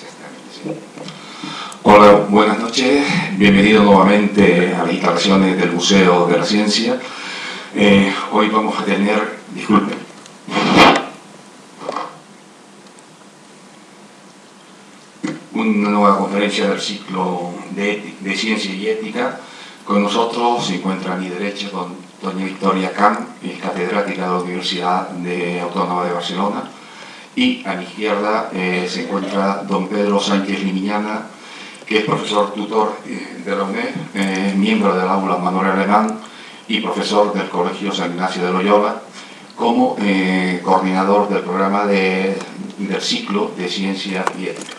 Sí. Hola, buenas noches. Bienvenido nuevamente a las instalaciones del Museo de la Ciencia. Hoy vamos a tener, disculpen, una nueva conferencia del ciclo de Ciencia y Ética. Con nosotros se encuentra a mi derecha doña Victoria Camp, que es catedrática de la Universidad Autónoma de Barcelona, y a mi izquierda se encuentra don Pedro Sánchez Limiñana, que es profesor tutor de la UNED, miembro del aula Manuel Alemán y profesor del Colegio San Ignacio de Loyola, como coordinador del programa del ciclo de Ciencia y Ética.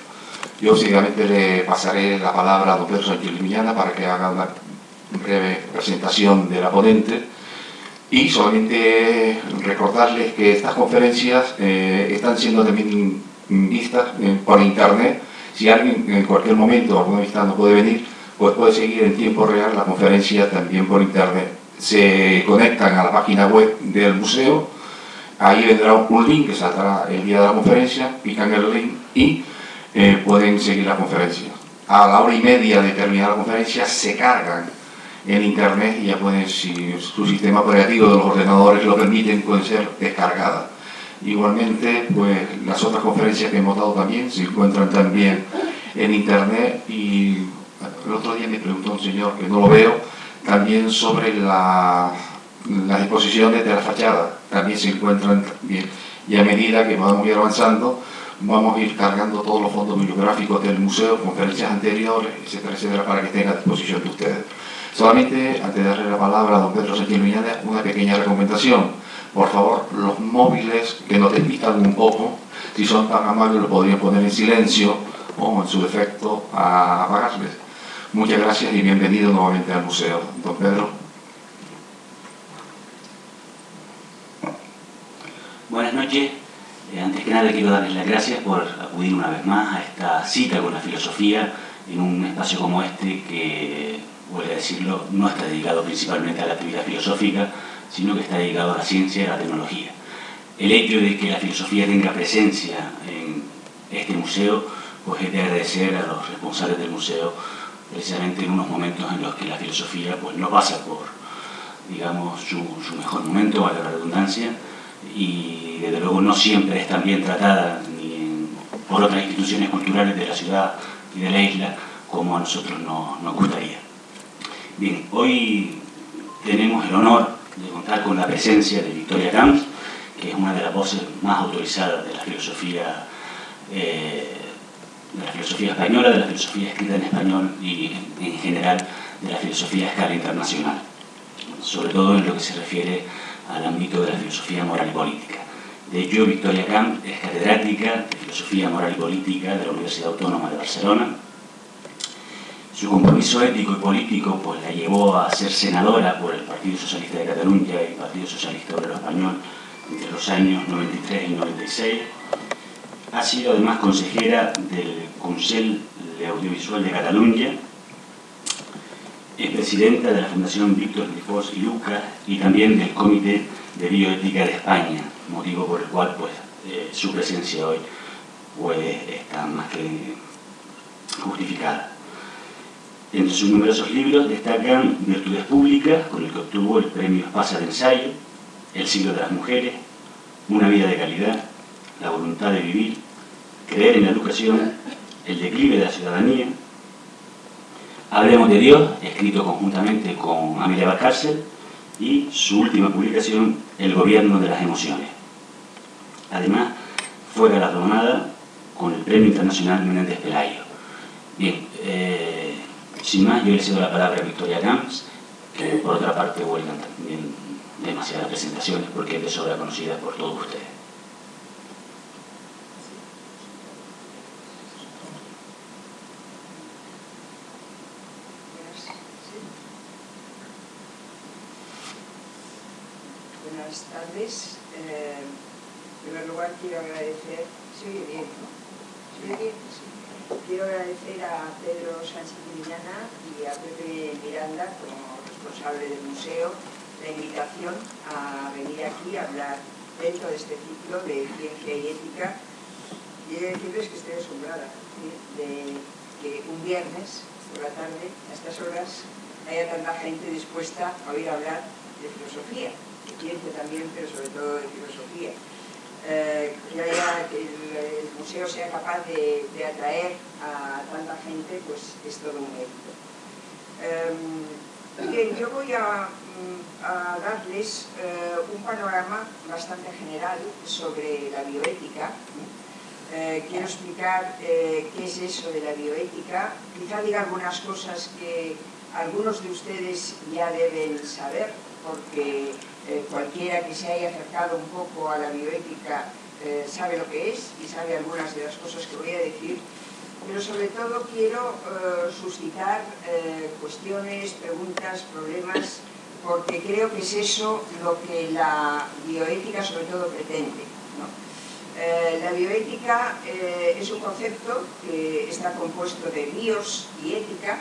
Yo seguidamente le pasaré la palabra a don Pedro Sánchez Limiñana para que haga una breve presentación de la ponente, y solamente recordarles que estas conferencias están siendo también vistas por internet. Si alguien en cualquier momento, alguna visita no puede venir, pues puede seguir en tiempo real la conferencia también por internet. Se conectan a la página web del museo, ahí vendrá un link que saldrá el día de la conferencia, pican el link y pueden seguir la conferencia. A la hora y media de terminar la conferencia se cargan en internet y ya pueden, si su sistema operativo de los ordenadores lo permiten, pueden ser descargadas. Igualmente, pues las otras conferencias que hemos dado también se encuentran también en internet. Y el otro día me preguntó un señor, que no lo veo, también sobre las exposiciones de la fachada, también se encuentran bien. Y a medida que vamos a ir avanzando, vamos a ir cargando todos los fondos bibliográficos del museo, conferencias anteriores, etcétera, etcétera, para que estén a disposición de ustedes. Solamente, antes de darle la palabra a don Pedro Sánchez Limiñana, una pequeña recomendación. Por favor, los móviles que nos despistan un poco, si son tan amables, lo podrían poner en silencio o, en su defecto, a apagarles. Muchas gracias y bienvenido nuevamente al museo. Don Pedro. Buenas noches. Antes que nada quiero darles las gracias por acudir una vez más a esta cita con la filosofía en un espacio como este que, voy a decirlo, no está dedicado principalmente a la actividad filosófica, sino que está dedicado a la ciencia y a la tecnología. El hecho de que la filosofía tenga presencia en este museo, pues es de agradecer a los responsables del museo, precisamente en unos momentos en los que la filosofía pues no pasa por, digamos, su mejor momento, valga la redundancia, y desde luego no siempre es tan bien tratada por otras instituciones culturales de la ciudad y de la isla como a nosotros nos gustaría. Bien, hoy tenemos el honor de contar con la presencia de Victoria Camps, que es una de las voces más autorizadas de la filosofía española, de la filosofía escrita en español y en general de la filosofía a escala internacional, sobre todo en lo que se refiere al ámbito de la filosofía moral y política. De hecho, Victoria Camps es catedrática de filosofía moral y política de la Universidad Autónoma de Barcelona. Su compromiso ético y político pues la llevó a ser senadora por el Partido Socialista de Cataluña y el Partido Socialista Obrero Español entre los años 93 y 96. Ha sido además consejera del Consell de Audiovisual de Cataluña. Es presidenta de la Fundación Víctor Trifós y Lucas y también del Comité de Bioética de España, motivo por el cual pues, su presencia hoy pues, está más que justificada. Entre sus numerosos libros destacan Virtudes Públicas, con el que obtuvo el premio Espasa de ensayo, El siglo de las mujeres, Una vida de calidad, La voluntad de vivir, Creer en la educación, El declive de la ciudadanía, Hablemos de Dios, escrito conjuntamente con Amelia Valcárcel, y su última publicación, El gobierno de las emociones. Además, fue galardonada con el Premio Internacional Menéndez Pelayo. Bien, sin más, yo le cedo la palabra a Victoria Camps, que por otra parte huelgan también demasiadas presentaciones porque es de sobra conocida por todos ustedes. Buenas tardes. En primer lugar quiero agradecer, ¿se oye bien, no? ¿Se oye bien? Sí. Quiero agradecer a Pedro Sánchez Limiñana y a Pepe Miranda, como responsable del museo, la invitación a venir aquí a hablar dentro de este ciclo de ciencia y ética y he de decirles que estoy asombrada de que un viernes por la tarde, a estas horas, haya tanta gente dispuesta a oír hablar de filosofía, de ciencia también, pero sobre todo de filosofía. Que el museo sea capaz de atraer a tanta gente, pues es todo un mérito. Bien, yo voy a darles un panorama bastante general sobre la bioética. Quiero explicar qué es eso de la bioética, quizá diga algunas cosas que algunos de ustedes ya deben saber, porque cualquiera que se haya acercado un poco a la bioética sabe lo que es y sabe algunas de las cosas que voy a decir, pero sobre todo quiero suscitar cuestiones, preguntas, problemas, porque creo que es eso lo que la bioética sobre todo pretende, ¿no? La bioética es un concepto que está compuesto de bios y ética,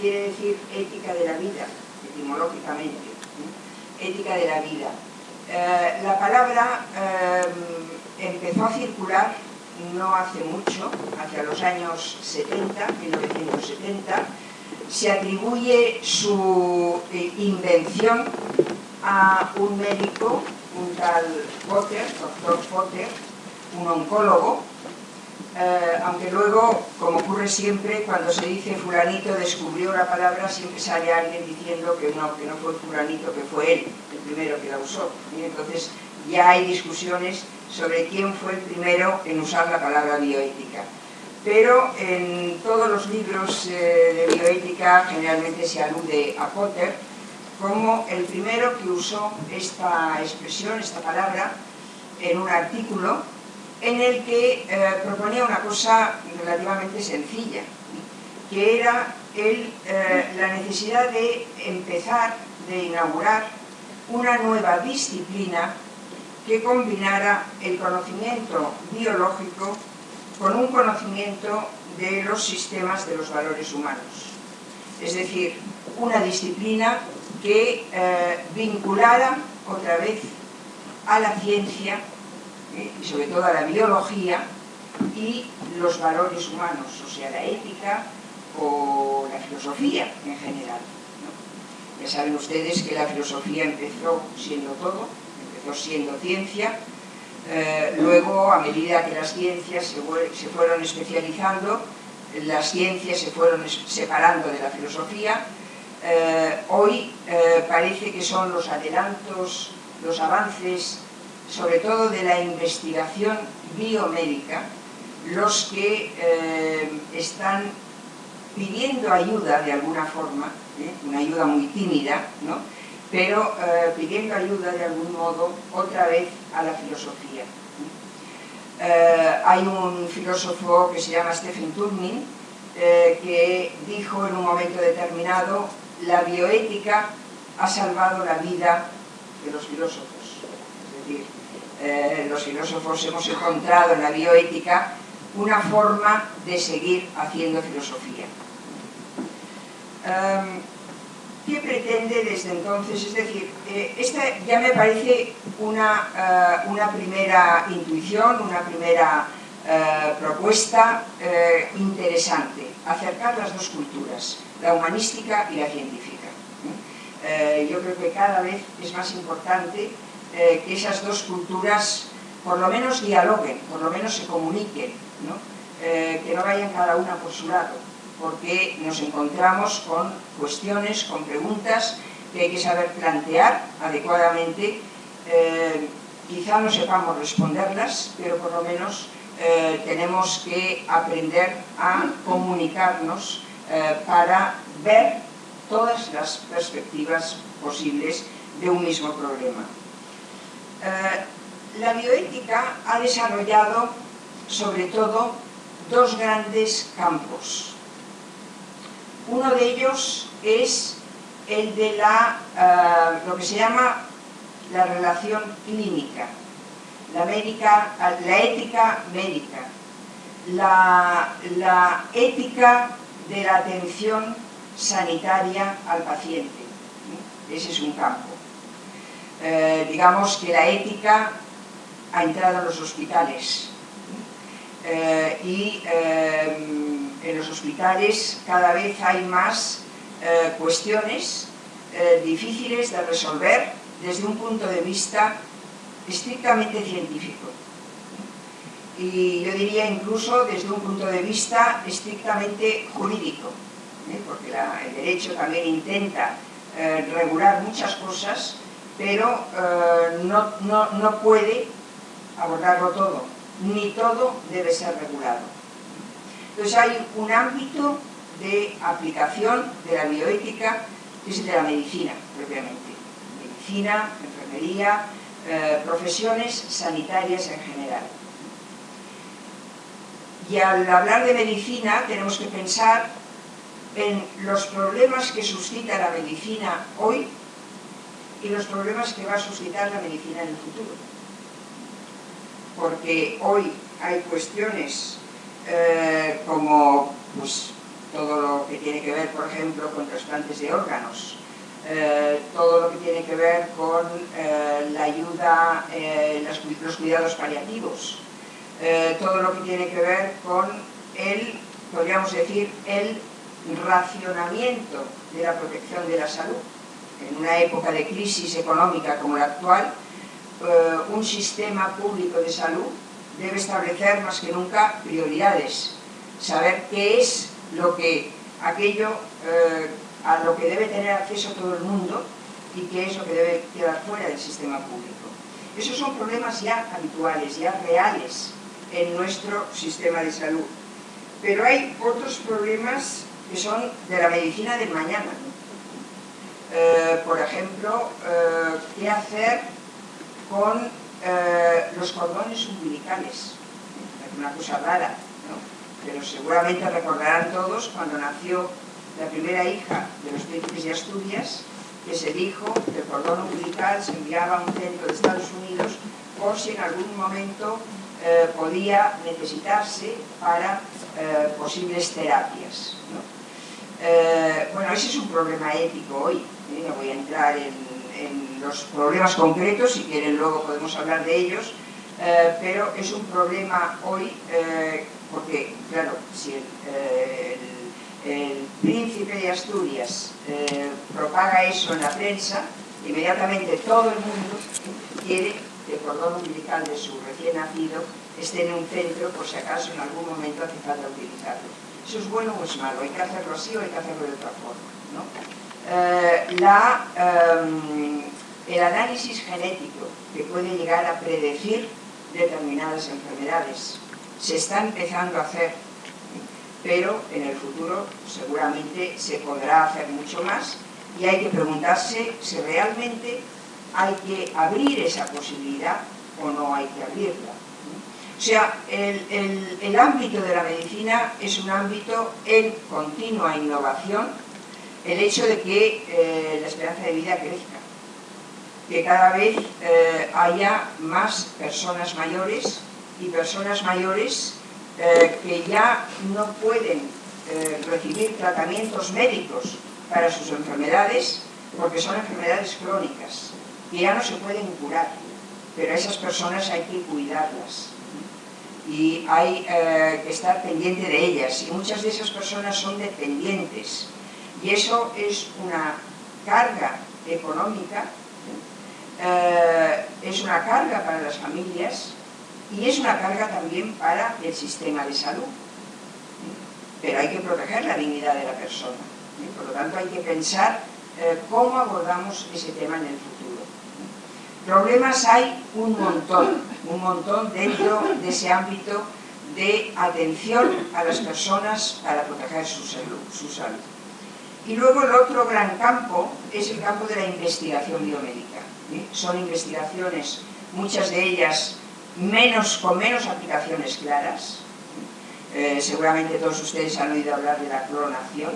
quiere decir ética de la vida, etimológicamente, ética de la vida. La palabra empezó a circular no hace mucho, hacia los años 70, 1970, se atribuye su invención a un médico, un tal Potter, doctor Potter, un oncólogo, aunque luego, como ocurre siempre, cuando se dice fulanito descubrió la palabra, siempre sale alguien diciendo que no fue fulanito, que fue él el primero que la usó. Y entonces ya hay discusiones sobre quién fue el primero en usar la palabra bioética. Pero en todos los libros de bioética generalmente se alude a Potter como el primero que usó esta expresión, esta palabra, en un artículo en el que proponía una cosa relativamente sencilla, que era la necesidad de empezar, de inaugurar una nueva disciplina que combinara el conocimiento biológico con un conocimiento de los sistemas de los valores humanos. Es decir, una disciplina que vinculara otra vez a la ciencia y sobre todo a la biología y los valores humanos, o sea, la ética o la filosofía en general, ¿no? Ya saben ustedes que la filosofía empezó siendo todo, empezó siendo ciencia, luego a medida que las ciencias se fueron especializando, las ciencias se fueron separando de la filosofía. Hoy parece que son los adelantos, los avances, sobre todo de la investigación biomédica, los que están pidiendo ayuda de alguna forma, una ayuda muy tímida, ¿no? Pero pidiendo ayuda de algún modo otra vez a la filosofía. Hay un filósofo que se llama Stephen Turbin que dijo en un momento determinado: la bioética ha salvado la vida de los filósofos. Es decir, los filósofos hemos encontrado en la bioética una forma de seguir haciendo filosofía. ¿Qué pretende desde entonces? Es decir, esta ya me parece una primera intuición, una primera propuesta interesante: acercar las dos culturas, la humanística y la científica. Yo creo que cada vez es más importante que esas dos culturas por lo menos dialoguen, por lo menos se comuniquen, ¿no? Que no vayan cada una por su lado, porque nos encontramos con cuestiones, con preguntas que hay que saber plantear adecuadamente. Quizá no sepamos responderlas, pero por lo menos tenemos que aprender a comunicarnos para ver todas las perspectivas posibles de un mismo problema. La bioética ha desarrollado sobre todo dos grandes campos. Uno de ellos es el de lo que se llama la relación clínica, la ética médica, la ética de la atención sanitaria al paciente. Ese es un campo. Digamos que la ética ha entrado en los hospitales. y en los hospitales cada vez hay más cuestiones difíciles de resolver desde un punto de vista estrictamente científico. Y yo diría incluso desde un punto de vista estrictamente jurídico, porque el derecho también intenta regular muchas cosas, pero no puede abordarlo todo, ni todo debe ser regulado. Entonces hay un ámbito de aplicación de la bioética que es el de la medicina propiamente. Medicina, enfermería, profesiones sanitarias en general. Y al hablar de medicina tenemos que pensar en los problemas que suscita la medicina hoy y los problemas que va a suscitar la medicina en el futuro. Porque hoy hay cuestiones como pues, todo lo que tiene que ver, por ejemplo, con trasplantes de órganos, todo lo que tiene que ver con la ayuda, los cuidados paliativos, todo lo que tiene que ver con podríamos decir, el racionamiento de la protección de la salud. En una época de crisis económica como la actual, un sistema público de salud debe establecer más que nunca prioridades, saber qué es aquello a lo que debe tener acceso todo el mundo y qué es lo que debe quedar fuera del sistema público. Esos son problemas ya habituales, ya reales en nuestro sistema de salud. Pero hay otros problemas que son de la medicina del mañana. Por ejemplo, qué hacer con los cordones umbilicales. Es una cosa rara, ¿no? Pero seguramente recordarán todos cuando nació la primera hija de los príncipes de Asturias, que se dijo que el cordón umbilical se enviaba a un centro de Estados Unidos por si en algún momento podía necesitarse para posibles terapias, ¿no? Bueno, ese es un problema ético hoy. No voy a entrar en los problemas concretos, si quieren luego podemos hablar de ellos, pero es un problema hoy porque, claro, si el príncipe de Asturias propaga eso en la prensa, inmediatamente todo el mundo quiere que el cordón umbilical de su recién nacido esté en un centro por si acaso en algún momento hace falta utilizarlo. ¿Eso es bueno o es malo? ¿Hay que hacerlo así o hay que hacerlo de otra forma, ¿no? El análisis genético que puede llegar a predecir determinadas enfermedades se está empezando a hacer, pero en el futuro seguramente se podrá hacer mucho más y hay que preguntarse si realmente hay que abrir esa posibilidad o no hay que abrirla. O sea, el ámbito de la medicina es un ámbito en continua innovación, el hecho de que la esperanza de vida crezca, que cada vez haya más personas mayores y personas mayores que ya no pueden recibir tratamientos médicos para sus enfermedades porque son enfermedades crónicas, que ya no se pueden curar, pero a esas personas hay que cuidarlas y hay que estar pendiente de ellas, y muchas de esas personas son dependientes y eso es una carga económica, es una carga para las familias y es una carga también para el sistema de salud, pero hay que proteger la dignidad de la persona, por lo tanto hay que pensar cómo abordamos ese tema en el futuro. Problemas hay un montón dentro de ese ámbito de atención a las personas para proteger su salud. Y luego el otro gran campo es el campo de la investigación biomédica. Son investigaciones, muchas de ellas con menos aplicaciones claras. Seguramente todos ustedes han oído hablar de la clonación.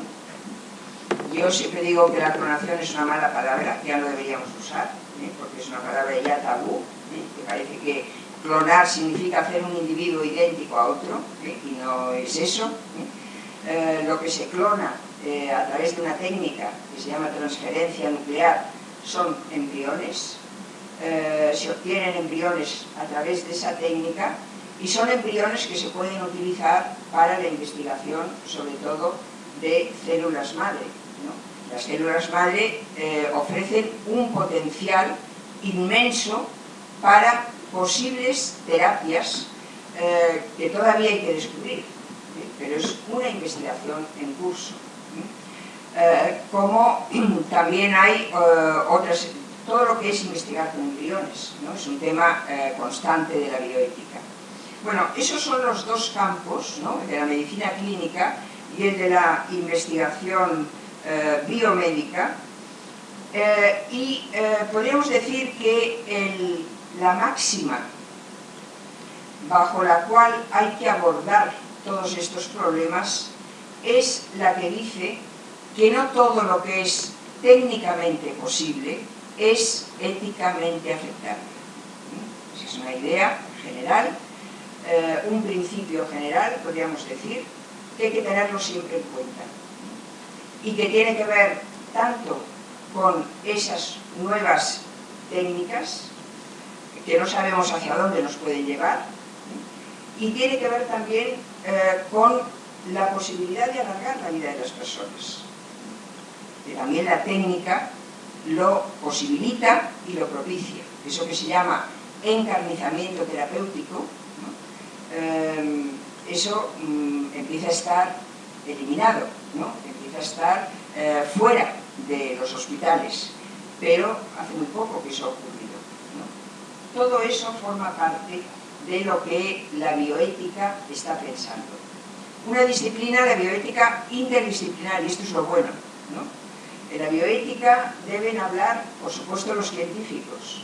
Yo siempre digo que la clonación es una mala palabra, que ya no deberíamos usar, porque es una palabra ya tabú, que parece que clonar significa hacer un individuo idéntico a otro, y no es eso. Lo que se clona a través de una técnica que se llama transferencia nuclear son embriones, se obtienen embriones a través de esa técnica y son embriones que se pueden utilizar para la investigación, sobre todo de células madre, ¿no? Las células madre ofrecen un potencial inmenso para posibles terapias que todavía hay que descubrir, pero es una investigación en curso. Como también hay otras, todo lo que es investigar con embriones, ¿no? Es un tema constante de la bioética. Bueno, esos son los dos campos, ¿no? El de la medicina clínica y el de la investigación biomédica, y podríamos decir que la máxima bajo la cual hay que abordar todos estos problemas es la que dice que no todo lo que es técnicamente posible es éticamente aceptable. Esa es una idea general, un principio general, podríamos decir, que hay que tenerlo siempre en cuenta y que tiene que ver tanto con esas nuevas técnicas que no sabemos hacia dónde nos pueden llevar, y tiene que ver también con la posibilidad de alargar la vida de las personas. Y también la técnica lo posibilita y lo propicia. Eso que se llama encarnizamiento terapéutico, ¿no? Eso empieza a estar eliminado, ¿no? Empieza a estar fuera de los hospitales, pero hace muy poco que eso ha ocurrido, ¿no? Todo eso forma parte de lo que la bioética está pensando. Una disciplina, la bioética interdisciplinar, y esto es lo bueno, ¿no? En la bioética deben hablar, por supuesto, los científicos,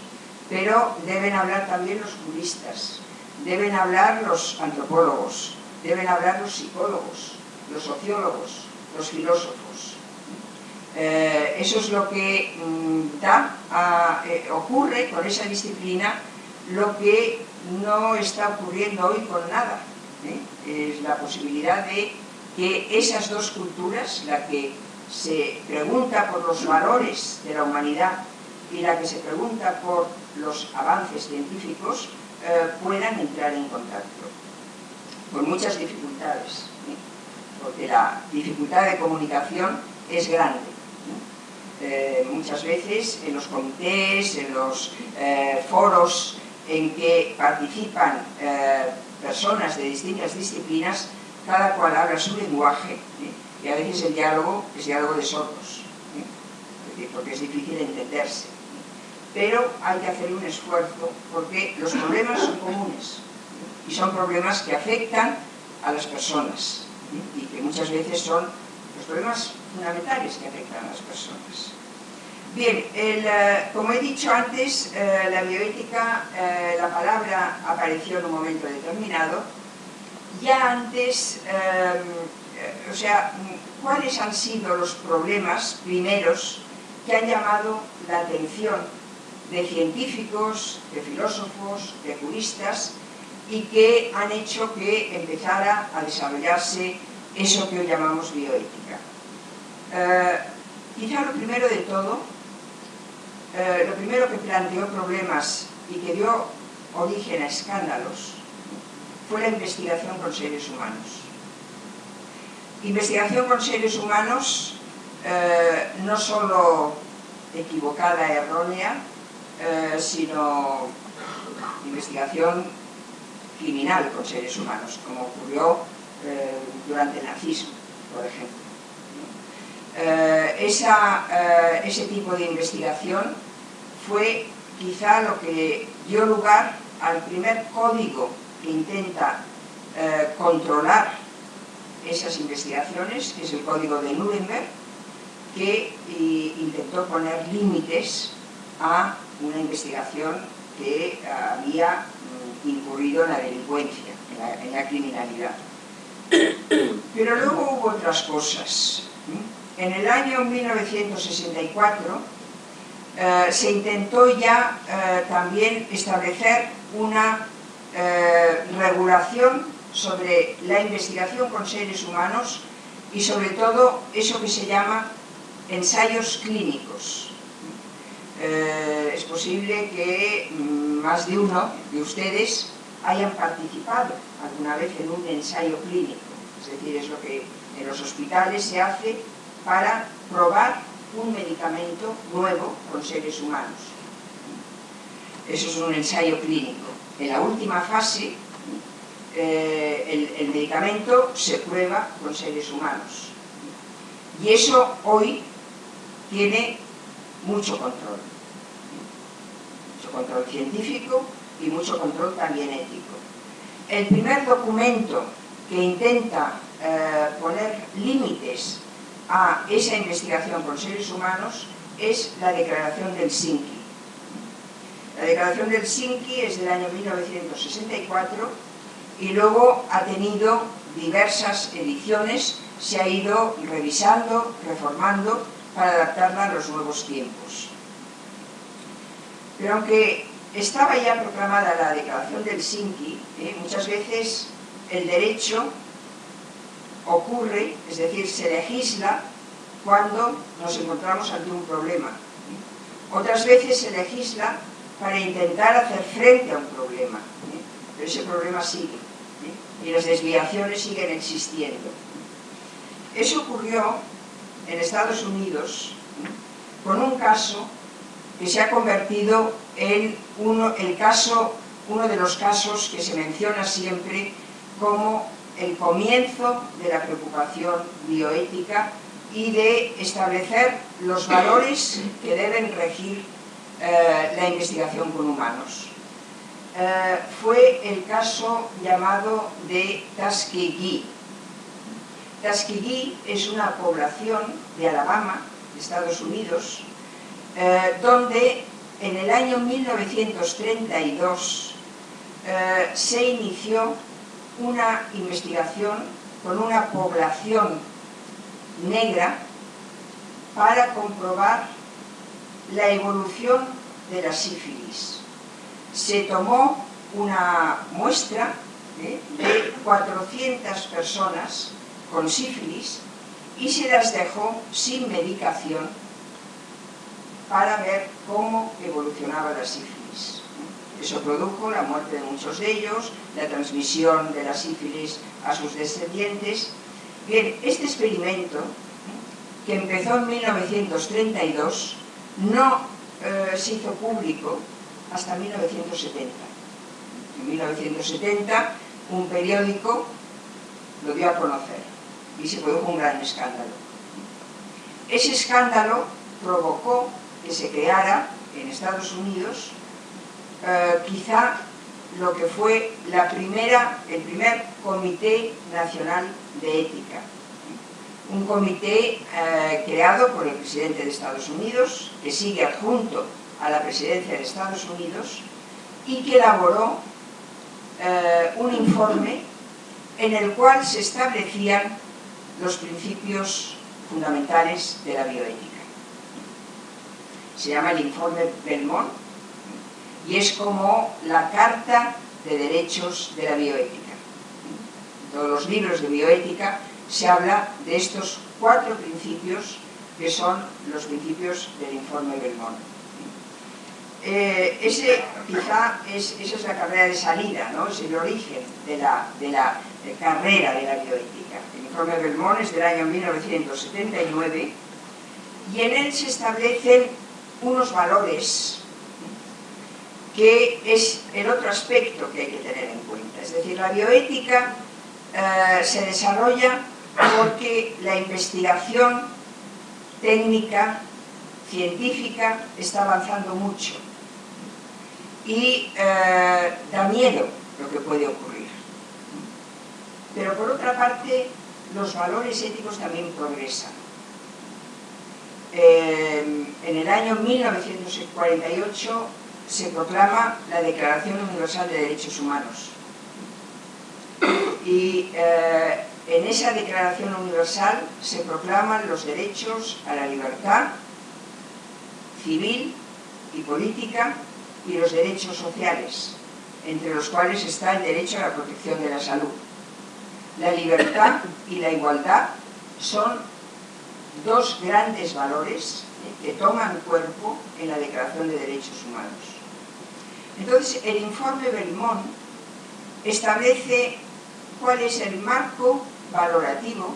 pero deben hablar también los juristas, deben hablar los antropólogos, deben hablar los psicólogos, los sociólogos, los filósofos. Eso es lo que ocurre con esa disciplina, lo que no está ocurriendo hoy con nada, es la posibilidad de que esas dos culturas, la que se pregunta por los valores de la humanidad y la que se pregunta por los avances científicos, puedan entrar en contacto, con muchas dificultades, porque la dificultad de comunicación es grande. Muchas veces en los comités, en los foros en que participan personas de distintas disciplinas, cada cual habla su lenguaje, y a veces el diálogo es diálogo de sordos, porque es difícil entenderse. Pero hay que hacer un esfuerzo porque los problemas son comunes y son problemas que afectan a las personas y que muchas veces son los problemas fundamentales que afectan a las personas. Bien, como he dicho antes, la bioética, la palabra apareció en un momento determinado. Ya antes, o sea, ¿cuáles han sido los problemas primeros que han llamado la atención de científicos, de filósofos, de juristas, y que han hecho que empezara a desarrollarse eso que hoy llamamos bioética? Quizá lo primero de todo, lo primero que planteó problemas y que dio origen a escándalos fue la investigación con seres humanos. Investigación con seres humanos, no solo equivocada, errónea, sino investigación criminal con seres humanos, como ocurrió durante el nazismo, por ejemplo. Ese tipo de investigación fue quizá lo que dio lugar al primer código que intenta controlar esas investigaciones, que es el Código de Nuremberg, que intentó poner límites a una investigación que había incurrido en la delincuencia, en la criminalidad. Pero luego hubo otras cosas. En el año 1964 se intentó ya también establecer una regulación sobre la investigación con seres humanos y sobre todo eso que se llama ensayos clínicos. Es posible que más de uno de ustedes hayan participado alguna vez en un ensayo clínico. Es decir, es lo que en los hospitales se hace para probar un medicamento nuevo con seres humanos. Eso es un ensayo clínico. En la última fase, el medicamento se prueba con seres humanos. Y eso hoy tiene mucho control científico y mucho control también ético. El primer documento que intenta poner límites a esa investigación con seres humanos es la Declaración de Helsinki. La Declaración de Helsinki es del año 1964 y luego ha tenido diversas ediciones, se ha ido revisando, reformando para adaptarla a los nuevos tiempos. Pero aunque estaba ya proclamada la Declaración de Helsinki, muchas veces el derecho ocurre, es decir, se legisla cuando nos encontramos ante un problema. Otras veces se legisla para intentar hacer frente a un problema, pero ese problema sigue, y las desviaciones siguen existiendo. Eso ocurrió en Estados Unidos con un caso que se ha convertido en uno de los casos que se menciona siempre como el comienzo de la preocupación bioética y de establecer los valores que deben regir la investigación con humanos. Fue el caso llamado de Tuskegee. Tuskegee es una población de Alabama, de Estados Unidos, donde en el año 1932 se inició una investigación con una población negra para comprobar la evolución de la sífilis. Se tomó una muestra de 400 personas con sífilis y se las dejó sin medicación para ver cómo evolucionaba la sífilis. Eso produjo la muerte de muchos de ellos, la transmisión de la sífilis a sus descendientes. Bien, este experimento, que empezó en 1932, no se hizo público hasta 1970. En 1970, un periódico lo dio a conocer y se produjo un gran escándalo. Ese escándalo provocó que se creara en Estados Unidos quizá lo que fue el primer Comité Nacional de Ética. Un comité creado por el presidente de Estados Unidos, que sigue adjunto a la presidencia de Estados Unidos, y que elaboró un informe en el cual se establecían los principios fundamentales de la bioética. Se llama el informe Belmont y es como la Carta de Derechos de la Bioética. En todos los libros de bioética se habla de estos 4 principios que son los principios del informe Belmont. Esa es la carrera de salida, ¿no? Es el origen de la carrera de la bioética. El informe Belmont es del año 1979 y en él se establecen unos valores que es el otro aspecto que hay que tener en cuenta. Es decir, la bioética se desarrolla porque la investigación técnica, científica, está avanzando mucho y da miedo lo que puede ocurrir. Pero por otra parte, los valores éticos también progresan. En el año 1948 se proclama la Declaración Universal de Derechos Humanos y en esa Declaración Universal se proclaman los derechos a la libertad civil y política y los derechos sociales, entre los cuales está el derecho a la protección de la salud. La libertad y la igualdad son 2 grandes valores que toman cuerpo en la Declaración de Derechos Humanos. Entonces, el informe Belmont establece cuál es el marco valorativo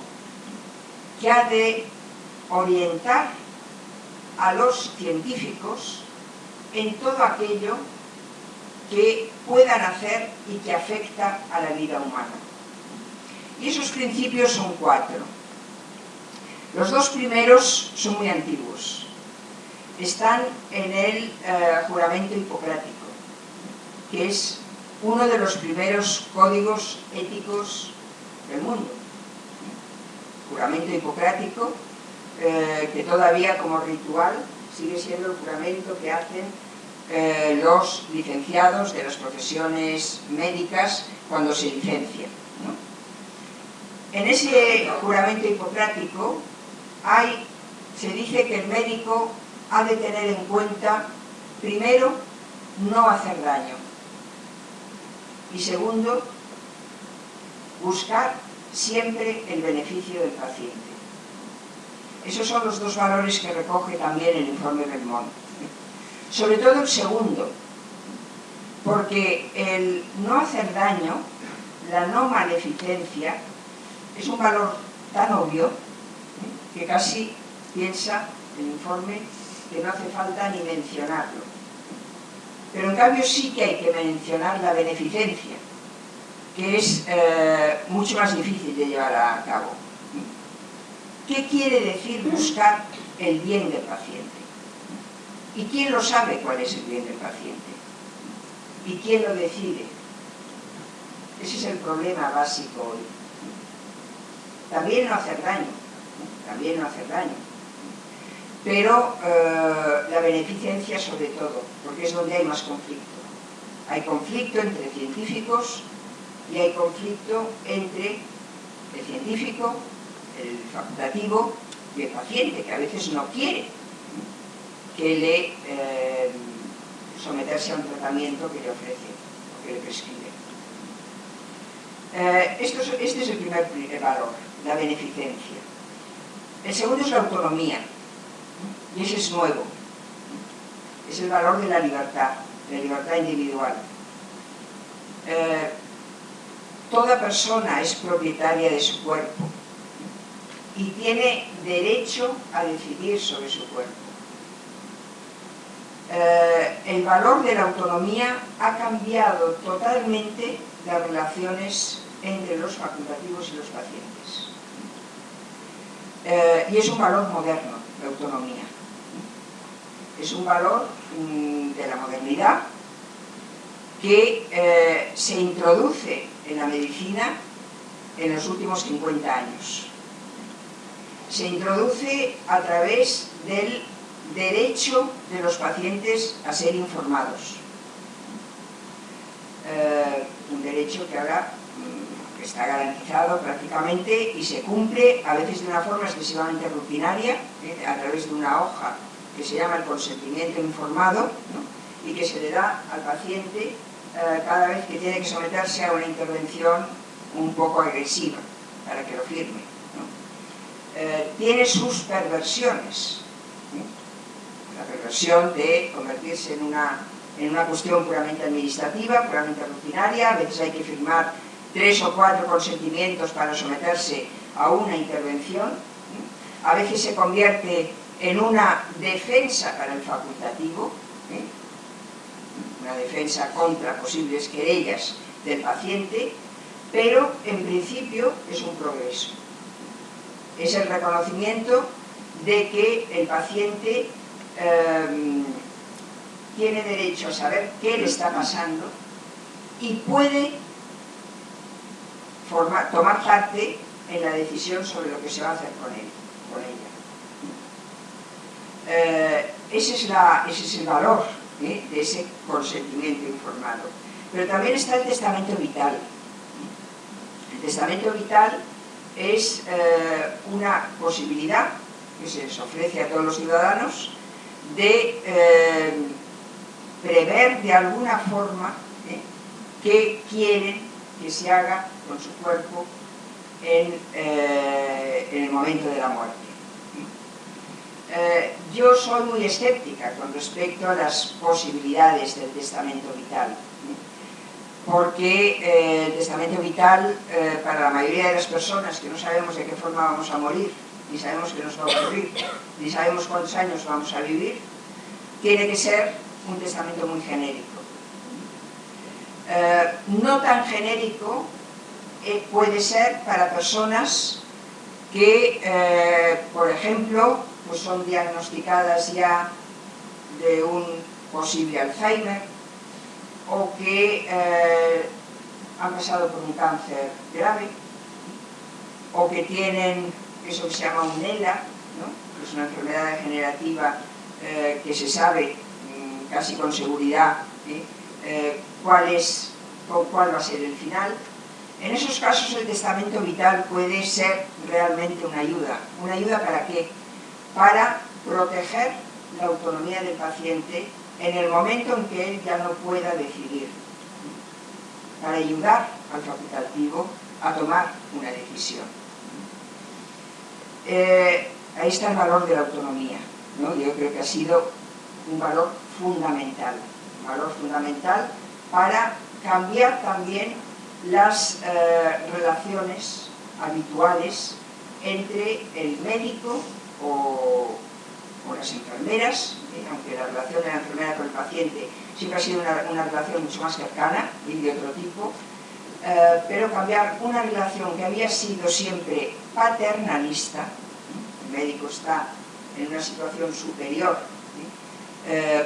que ha de orientar a los científicos en todo aquello que puedan hacer y que afecta a la vida humana. Y esos principios son 4. Los 2 primeros son muy antiguos. Están en el juramento hipocrático, que es uno de los primeros códigos éticos del mundo. Juramento hipocrático, que todavía como ritual sigue siendo el juramento que hacen los licenciados de las profesiones médicas cuando se licencian, ¿no? En ese juramento hipocrático se dice que el médico ha de tener en cuenta, primero, no hacer daño, y segundo, buscar siempre el beneficio del paciente. Esos son los 2 valores que recoge también el informe Belmont. Sobre todo el segundo, porque el no hacer daño, la no maleficencia, es un valor tan obvio que casi piensa el informe que no hace falta ni mencionarlo. Pero en cambio sí que hay que mencionar la beneficencia, que es mucho más difícil de llevar a cabo. ¿Qué quiere decir buscar el bien del paciente? ¿Y quién lo sabe cuál es el bien del paciente? ¿Y quién lo decide? Ese es el problema básico hoy. También no hacer daño, pero la beneficencia sobre todo, porque es donde hay más conflicto. Hay conflicto entre científicos y hay conflicto entre el científico, el facultativo y el paciente, que a veces no quiere que someterse a un tratamiento que le ofrece o que le prescribe. Este es el primer valor, la beneficencia. El segundo es la autonomía, y ese es nuevo. Es el valor de la libertad individual. Toda persona es propietaria de su cuerpo y tiene derecho a decidir sobre su cuerpo. El valor de la autonomía ha cambiado totalmente las relaciones entre los facultativos y los pacientes. Y es un valor moderno, la autonomía. Es un valor de la modernidad que se introduce en la medicina en los últimos 50 años. Se introduce a través del derecho de los pacientes a ser informados. Un derecho que ahora está garantizado prácticamente y se cumple a veces de una forma excesivamente rutinaria, a través de una hoja que se llama el consentimiento informado, ¿no? Y que se le da al paciente cada vez que tiene que someterse a una intervención un poco agresiva para que lo firme, ¿no? Tiene sus perversiones, ¿sí? La perversión de convertirse en una cuestión puramente administrativa, puramente rutinaria. A veces hay que firmar 3 o 4 consentimientos para someterse a una intervención. A veces se convierte en una defensa para el facultativo, una defensa contra posibles querellas del paciente, pero en principio es un progreso. Es el reconocimiento de que el paciente tiene derecho a saber qué le está pasando y puede tomar parte en la decisión sobre lo que se va a hacer con él, con ella. Ese es el valor de ese consentimiento informado. Pero también está el testamento vital. El testamento vital es una posibilidad que se les ofrece a todos los ciudadanos de prever de alguna forma qué quieren que se haga con su cuerpo en el momento de la muerte. Yo soy muy escéptica con respecto a las posibilidades del testamento vital. porque el testamento vital, para la mayoría de las personas que no sabemos de qué forma vamos a morir, ni sabemos qué nos va a ocurrir, ni sabemos cuántos años vamos a vivir, tiene que ser un testamento muy genérico. No tan genérico puede ser para personas que, por ejemplo, pues son diagnosticadas ya de un posible Alzheimer, o que han pasado por un cáncer grave, o que tienen eso que se llama un ELA, ¿no? Que es una enfermedad degenerativa que se sabe casi con seguridad cuál va a ser el final. En esos casos el testamento vital puede ser realmente una ayuda. ¿Una ayuda para qué? Para proteger la autonomía del paciente en el momento en que él ya no pueda decidir, para ayudar al facultativo a tomar una decisión. Ahí está el valor de la autonomía, ¿no? Yo creo que ha sido un valor fundamental para cambiar también las relaciones habituales entre el médico o las enfermeras, aunque la relación de la enfermera con el paciente siempre ha sido una relación mucho más cercana y de otro tipo, pero cambiar una relación que había sido siempre paternalista. El médico está en una situación superior,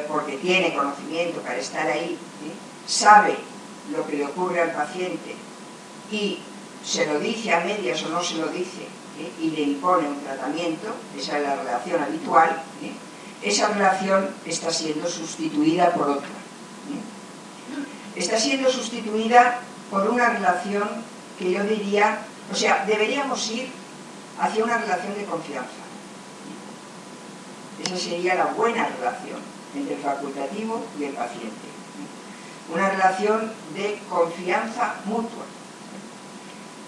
porque tiene conocimiento para estar ahí, sabe lo que le ocurre al paciente y se lo dice a medias o no se lo dice, y le impone un tratamiento. Esa es la relación habitual. Esa relación está siendo sustituida por otra. Está siendo sustituida por una relación que yo diría, o sea, deberíamos ir hacia una relación de confianza. Esa sería la buena relación entre el facultativo y el paciente. Una relación de confianza mutua.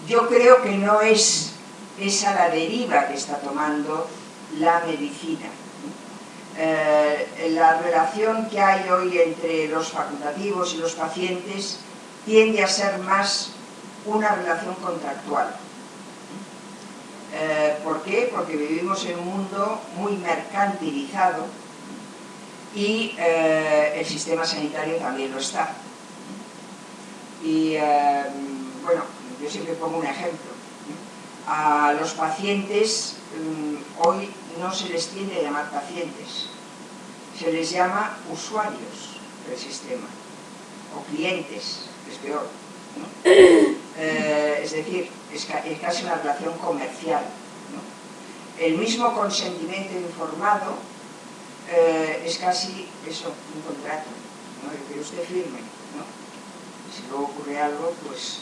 Yo creo que no es esa la deriva que está tomando la medicina. La relación que hay hoy entre los facultativos y los pacientes tiende a ser más una relación contractual. ¿Por qué? Porque vivimos en un mundo muy mercantilizado y el sistema sanitario también lo está. Y bueno, yo siempre pongo un ejemplo. A los pacientes hoy no se les tiende a llamar pacientes, se les llama usuarios del sistema, o clientes, es peor, ¿no? Es decir, es casi una relación comercial, ¿no? El mismo consentimiento informado es casi eso, un contrato, ¿no? El que usted firme, ¿no? Si luego ocurre algo, pues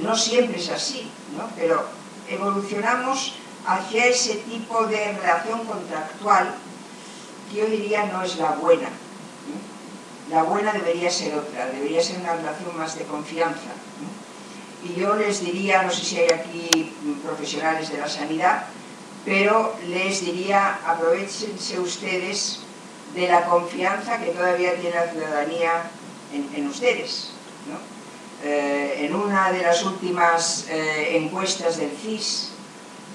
no siempre es así, ¿no? Pero evolucionamos hacia ese tipo de relación contractual que yo diría no es la buena, ¿no? La buena debería ser otra, debería ser una relación más de confianza, ¿no? Y yo les diría, no sé si hay aquí profesionales de la sanidad, pero les diría, aprovéchense ustedes de la confianza que todavía tiene la ciudadanía en ustedes, ¿no? En una de las últimas encuestas del CIS,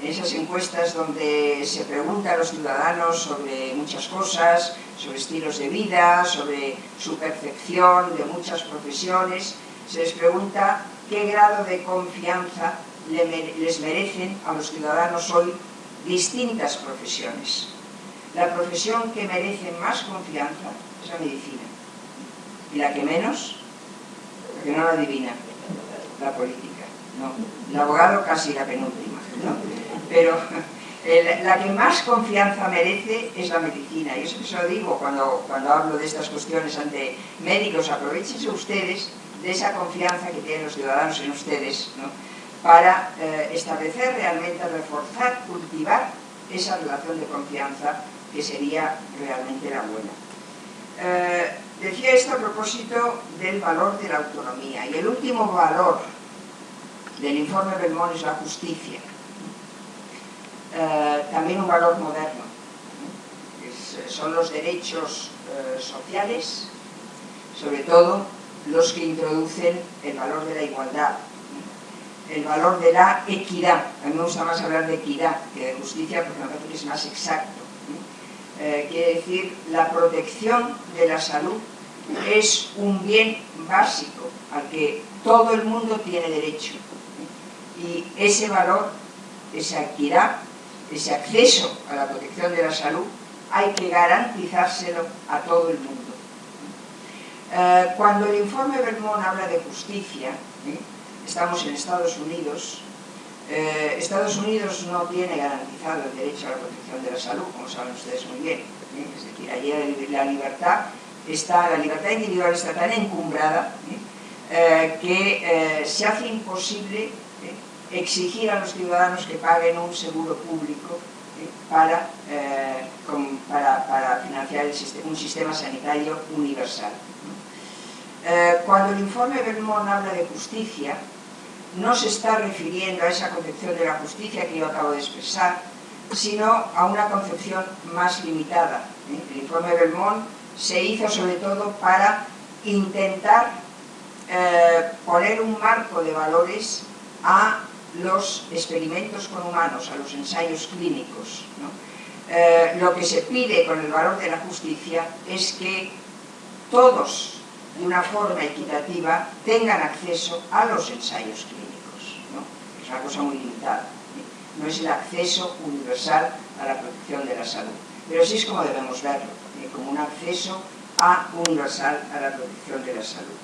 esas encuestas donde se pregunta a los ciudadanos sobre muchas cosas, sobre estilos de vida, sobre su percepción de muchas profesiones, se les pregunta qué grado de confianza les merecen a los ciudadanos hoy distintas profesiones. La profesión que merece más confianza es la medicina, y la que menos, que no la adivina, la política, ¿no? El abogado casi la penúltima, ¿no? Pero la que más confianza merece es la medicina, y eso que se lo digo cuando hablo de estas cuestiones ante médicos. Aprovéchense ustedes de esa confianza que tienen los ciudadanos en ustedes, ¿no? Para establecer realmente, reforzar, cultivar esa relación de confianza que sería realmente la buena. Decía esto a propósito del valor de la autonomía, y el último valor del informe Belmont es la justicia. También un valor moderno, son los derechos sociales, sobre todo los que introducen el valor de la igualdad, el valor de la equidad. A mí me gusta más hablar de equidad que de justicia porque me parece que es más exacto. Quiere decir, la protección de la salud es un bien básico al que todo el mundo tiene derecho. Y ese valor, esa equidad, ese acceso a la protección de la salud, hay que garantizárselo a todo el mundo. Cuando el informe Bermond habla de justicia, estamos en Estados Unidos. Estados Unidos no tiene garantizado el derecho a la protección de la salud, como saben ustedes muy bien. Es decir, allí la libertad individual está tan encumbrada que se hace imposible exigir a los ciudadanos que paguen un seguro público para financiar un sistema sanitario universal. Cuando el informe Bermond habla de justicia, no se está refiriendo a esa concepción de la justicia que yo acabo de expresar, sino a una concepción más limitada. El informe Bermond se hizo sobre todo para intentar poner un marco de valores a los experimentos con humanos, a los ensayos clínicos, ¿no? Lo que se pide con el valor de la justicia es que todos, de una forma equitativa, tengan acceso a los ensayos clínicos, ¿no? Es una cosa muy limitada, no es el acceso universal a la protección de la salud, pero sí es como debemos verlo, como un acceso universal a la protección de la salud.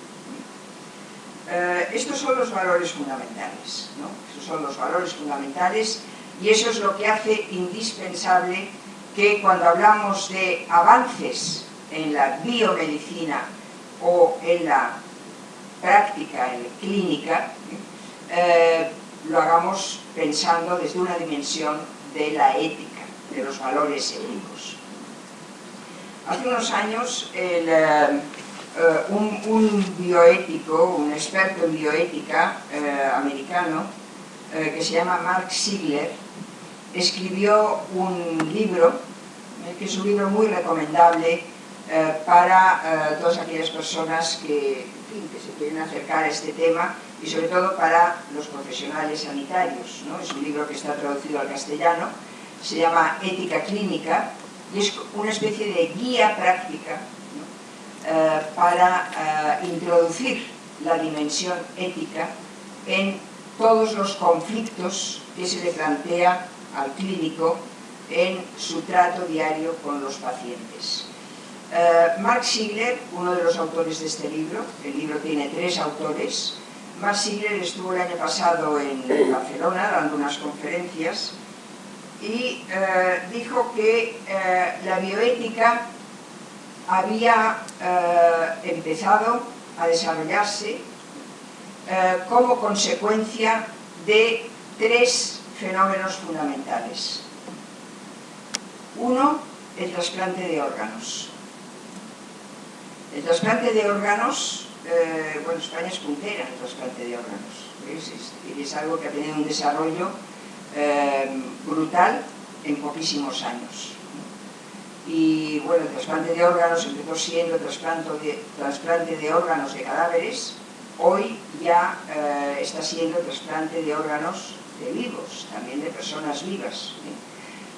Estos son los valores fundamentales, ¿no? Estos son los valores fundamentales y eso es lo que hace indispensable que cuando hablamos de avances en la biomedicina o en la práctica, en la clínica, lo hagamos pensando desde una dimensión de la ética, de los valores éticos. Hace unos años un bioético, un experto en bioética americano, que se llama Mark Siegler, escribió un libro, que es un libro muy recomendable para todas aquellas personas que se quieren acercar a este tema y sobre todo para los profesionales sanitarios, ¿no? Es un libro que está traducido al castellano, se llama Ética Clínica y es una especie de guía práctica, ¿no? Para introducir la dimensión ética en todos los conflictos que se le plantea al clínico en su trato diario con los pacientes. Mark Siegler, uno de los autores de este libro, el libro tiene 3 autores. Mark Siegler estuvo el año pasado en Barcelona dando unas conferencias y dijo que la bioética había empezado a desarrollarse como consecuencia de 3 fenómenos fundamentales. Uno, el trasplante de órganos. El trasplante de órganos, bueno, España es puntera en el trasplante de órganos. Es algo que ha tenido un desarrollo brutal en poquísimos años. Y bueno, el trasplante de órganos empezó siendo trasplante de órganos de cadáveres, hoy ya está siendo trasplante de órganos de vivos, también de personas vivas.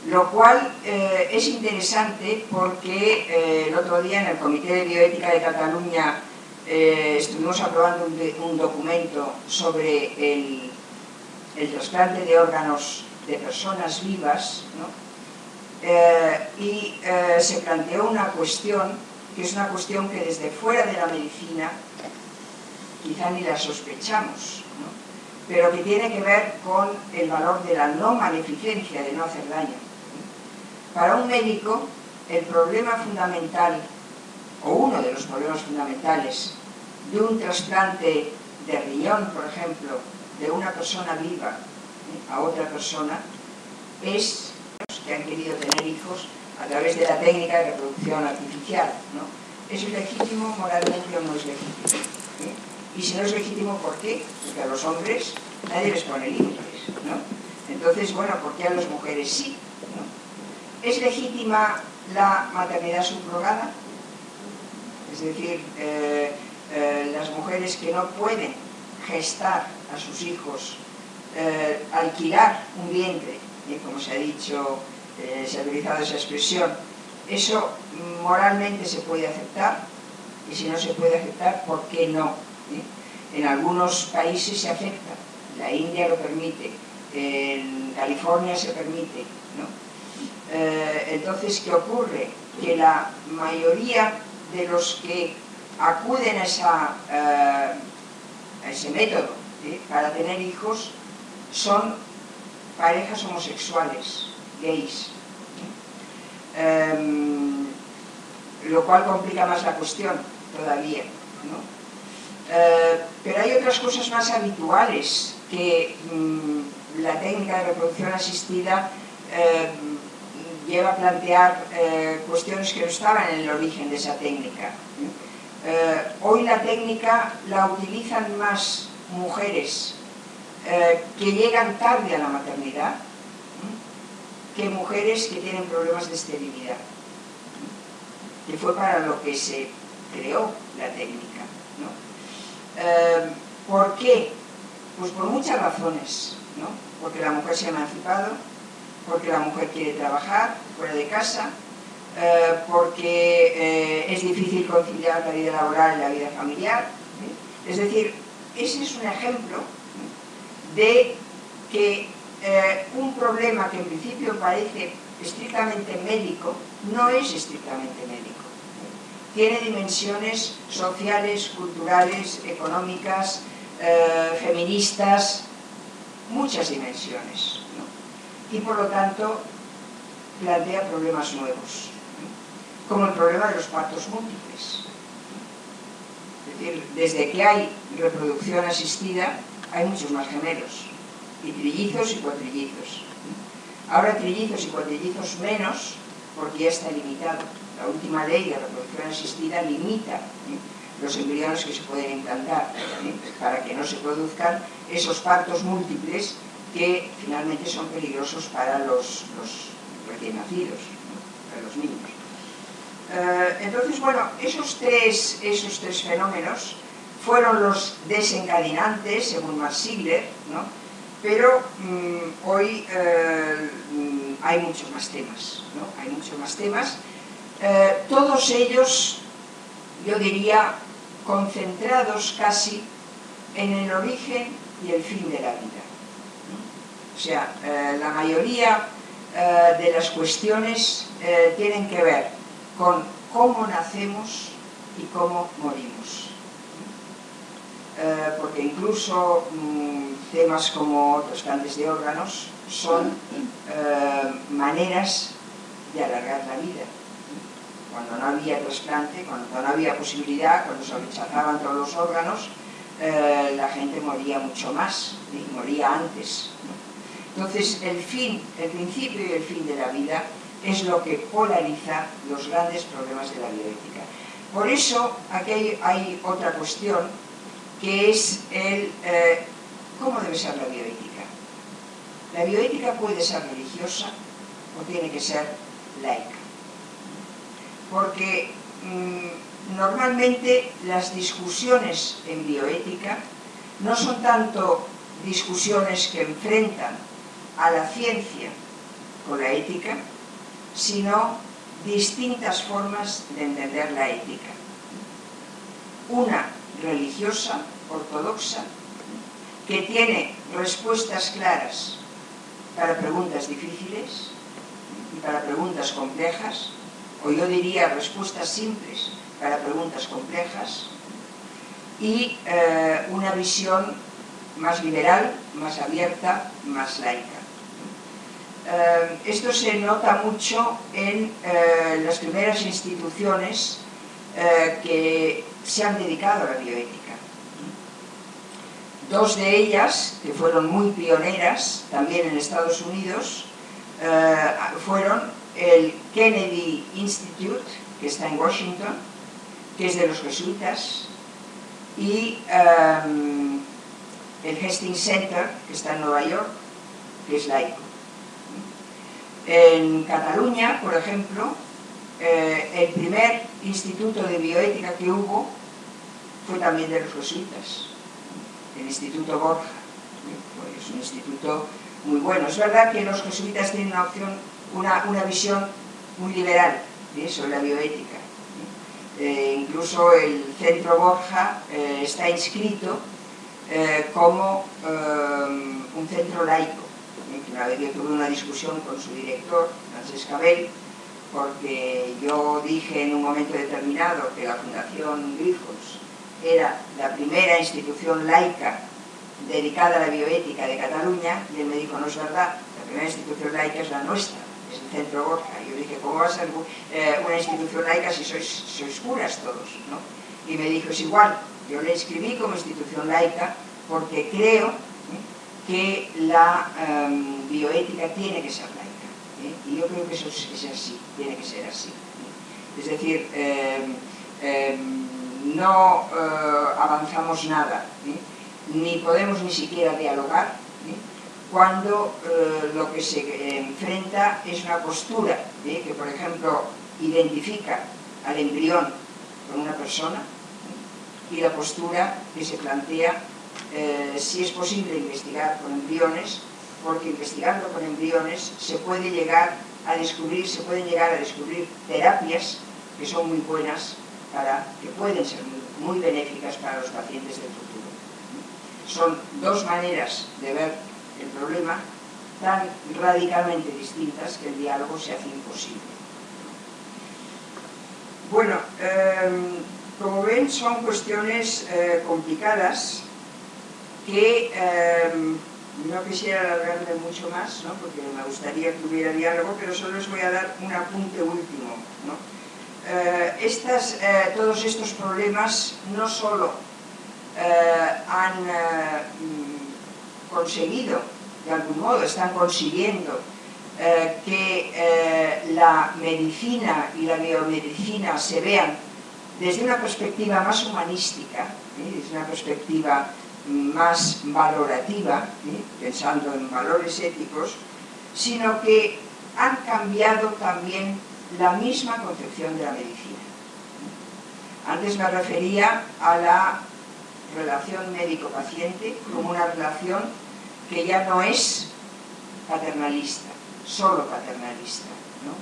Lo cual es interesante porque el otro día en el Comité de Bioética de Cataluña estuvimos aprobando un documento sobre el trasplante de órganos de personas vivas, ¿no? Y se planteó una cuestión que es una cuestión que desde fuera de la medicina quizá ni la sospechamos, ¿no? Pero que tiene que ver con el valor de la no maleficencia, de no hacer daño. Para un médico, el problema fundamental, o uno de los problemas fundamentales de un trasplante de riñón, por ejemplo, de una persona viva a otra persona, es que han querido tener hijos a través de la técnica de reproducción artificial, ¿no? ¿Es legítimo moralmente o no es legítimo? Y si no es legítimo, ¿por qué? Porque a los hombres nadie les pone límites, ¿no? Entonces, bueno, ¿por qué a las mujeres sí? ¿No? ¿Es legítima la maternidad subrogada? Es decir, las mujeres que no pueden gestar a sus hijos, alquilar un vientre, como se ha dicho, se ha utilizado esa expresión, eso moralmente se puede aceptar, y si no se puede aceptar, ¿por qué no? En algunos países se acepta, la India lo permite, en California se permite, ¿no? Entonces, ¿qué ocurre? Que la mayoría de los que acuden a ese método para tener hijos son parejas homosexuales, gays, lo cual complica más la cuestión todavía, ¿no? Pero hay otras cosas más habituales que la técnica de reproducción asistida lleva a plantear cuestiones que no estaban en el origen de esa técnica. Hoy la técnica la utilizan más mujeres que llegan tarde a la maternidad que mujeres que tienen problemas de esterilidad, que fue para lo que se creó la técnica, ¿no? ¿Por qué? Pues por muchas razones, ¿no? Porque la mujer se ha emancipado, porque la mujer quiere trabajar fuera de casa, porque es difícil conciliar la vida laboral y la vida familiar. Es decir, ese es un ejemplo de que un problema que en principio parece estrictamente médico no es estrictamente médico. Tiene dimensiones sociales, culturales, económicas, feministas, muchas dimensiones, ¿no? Y por lo tanto plantea problemas nuevos, ¿no? Como el problema de los partos múltiples. Es decir, desde que hay reproducción asistida hay muchos más gemelos, y trillizos y cuatrillizos. Ahora trillizos y cuatrillizos menos, porque ya está limitado. La última ley de reproducción asistida limita los embriones que se pueden implantar para que no se produzcan esos partos múltiples que finalmente son peligrosos para los recién nacidos, para los niños. Entonces, bueno, esos tres fenómenos fueron los desencadenantes, según Max Ziegler, ¿no? Pero hoy hay muchos más temas, ¿no? Hay muchos más temas, todos ellos, yo diría, concentrados casi en el origen y el fin de la vida, ¿no? O sea, la mayoría de las cuestiones tienen que ver con cómo nacemos y cómo morimos. Porque incluso temas como trasplantes de órganos son maneras de alargar la vida. Cuando no había trasplante, cuando no había posibilidad, cuando se rechazaban todos los órganos, la gente moría mucho más, y moría antes, ¿no? Entonces, el principio y el fin de la vida es lo que polariza los grandes problemas de la bioética. Por eso, aquí hay otra cuestión, que es ¿cómo debe ser la bioética? La bioética puede ser religiosa o tiene que ser laica. Porque normalmente las discusiones en bioética no son tanto discusiones que enfrentan a la ciencia con la ética, sino distintas formas de entender la ética. Una religiosa, ortodoxa, que tiene respuestas claras para preguntas difíciles y para preguntas complejas, o yo diría respuestas simples para preguntas complejas, y una visión más liberal, más abierta, más laica. Esto se nota mucho en las primeras instituciones que se han dedicado a la bioética. Dos de ellas, que fueron muy pioneras, también en Estados Unidos, fueron el Kennedy Institute, que está en Washington, que es de los jesuitas, y el Hastings Center, que está en Nueva York, que es laico. En Cataluña, por ejemplo, el primer instituto de bioética que hubo fue también de los jesuitas, el Instituto Borja, es un instituto muy bueno. Es verdad que los jesuitas tienen una visión muy liberal sobre la bioética. Incluso el Centro Borja está inscrito como un centro laico. Una vez yo tuve una discusión con su director, Francesc Cabell, porque yo dije en un momento determinado que la Fundación Grifols era la primera institución laica dedicada a la bioética de Cataluña, y él me dijo, no es verdad, la primera institución laica es la nuestra, es el Centro Borja. Y yo dije, ¿cómo va a ser una institución laica si sois curas todos, ¿no? Y me dijo, es igual, yo le inscribí como institución laica porque creo que la bioética tiene que ser laica, y yo creo que eso es así, tiene que ser así. Es decir, no avanzamos nada, ni podemos ni siquiera dialogar cuando lo que se enfrenta es una postura que, por ejemplo, identifica al embrión con una persona, y la postura que se plantea si es posible investigar con embriones, porque investigando con embriones se pueden llegar a descubrir terapias que son muy buenas, que pueden ser muy benéficas para los pacientes del futuro. Son dos maneras de ver el problema tan radicalmente distintas que el diálogo se hace imposible. Bueno, como ven, son cuestiones complicadas que no quisiera alargarme mucho más, ¿no? Porque me gustaría que hubiera diálogo, pero solo les voy a dar un apunte último, ¿no? Todos estos problemas no solo han conseguido, de algún modo, están consiguiendo que la medicina y la biomedicina se vean desde una perspectiva más humanística, desde una perspectiva más valorativa, pensando en valores éticos, sino que han cambiado también la misma concepción de la medicina. Antes me refería a la relación médico-paciente como una relación que ya no es paternalista, solo paternalista, ¿no?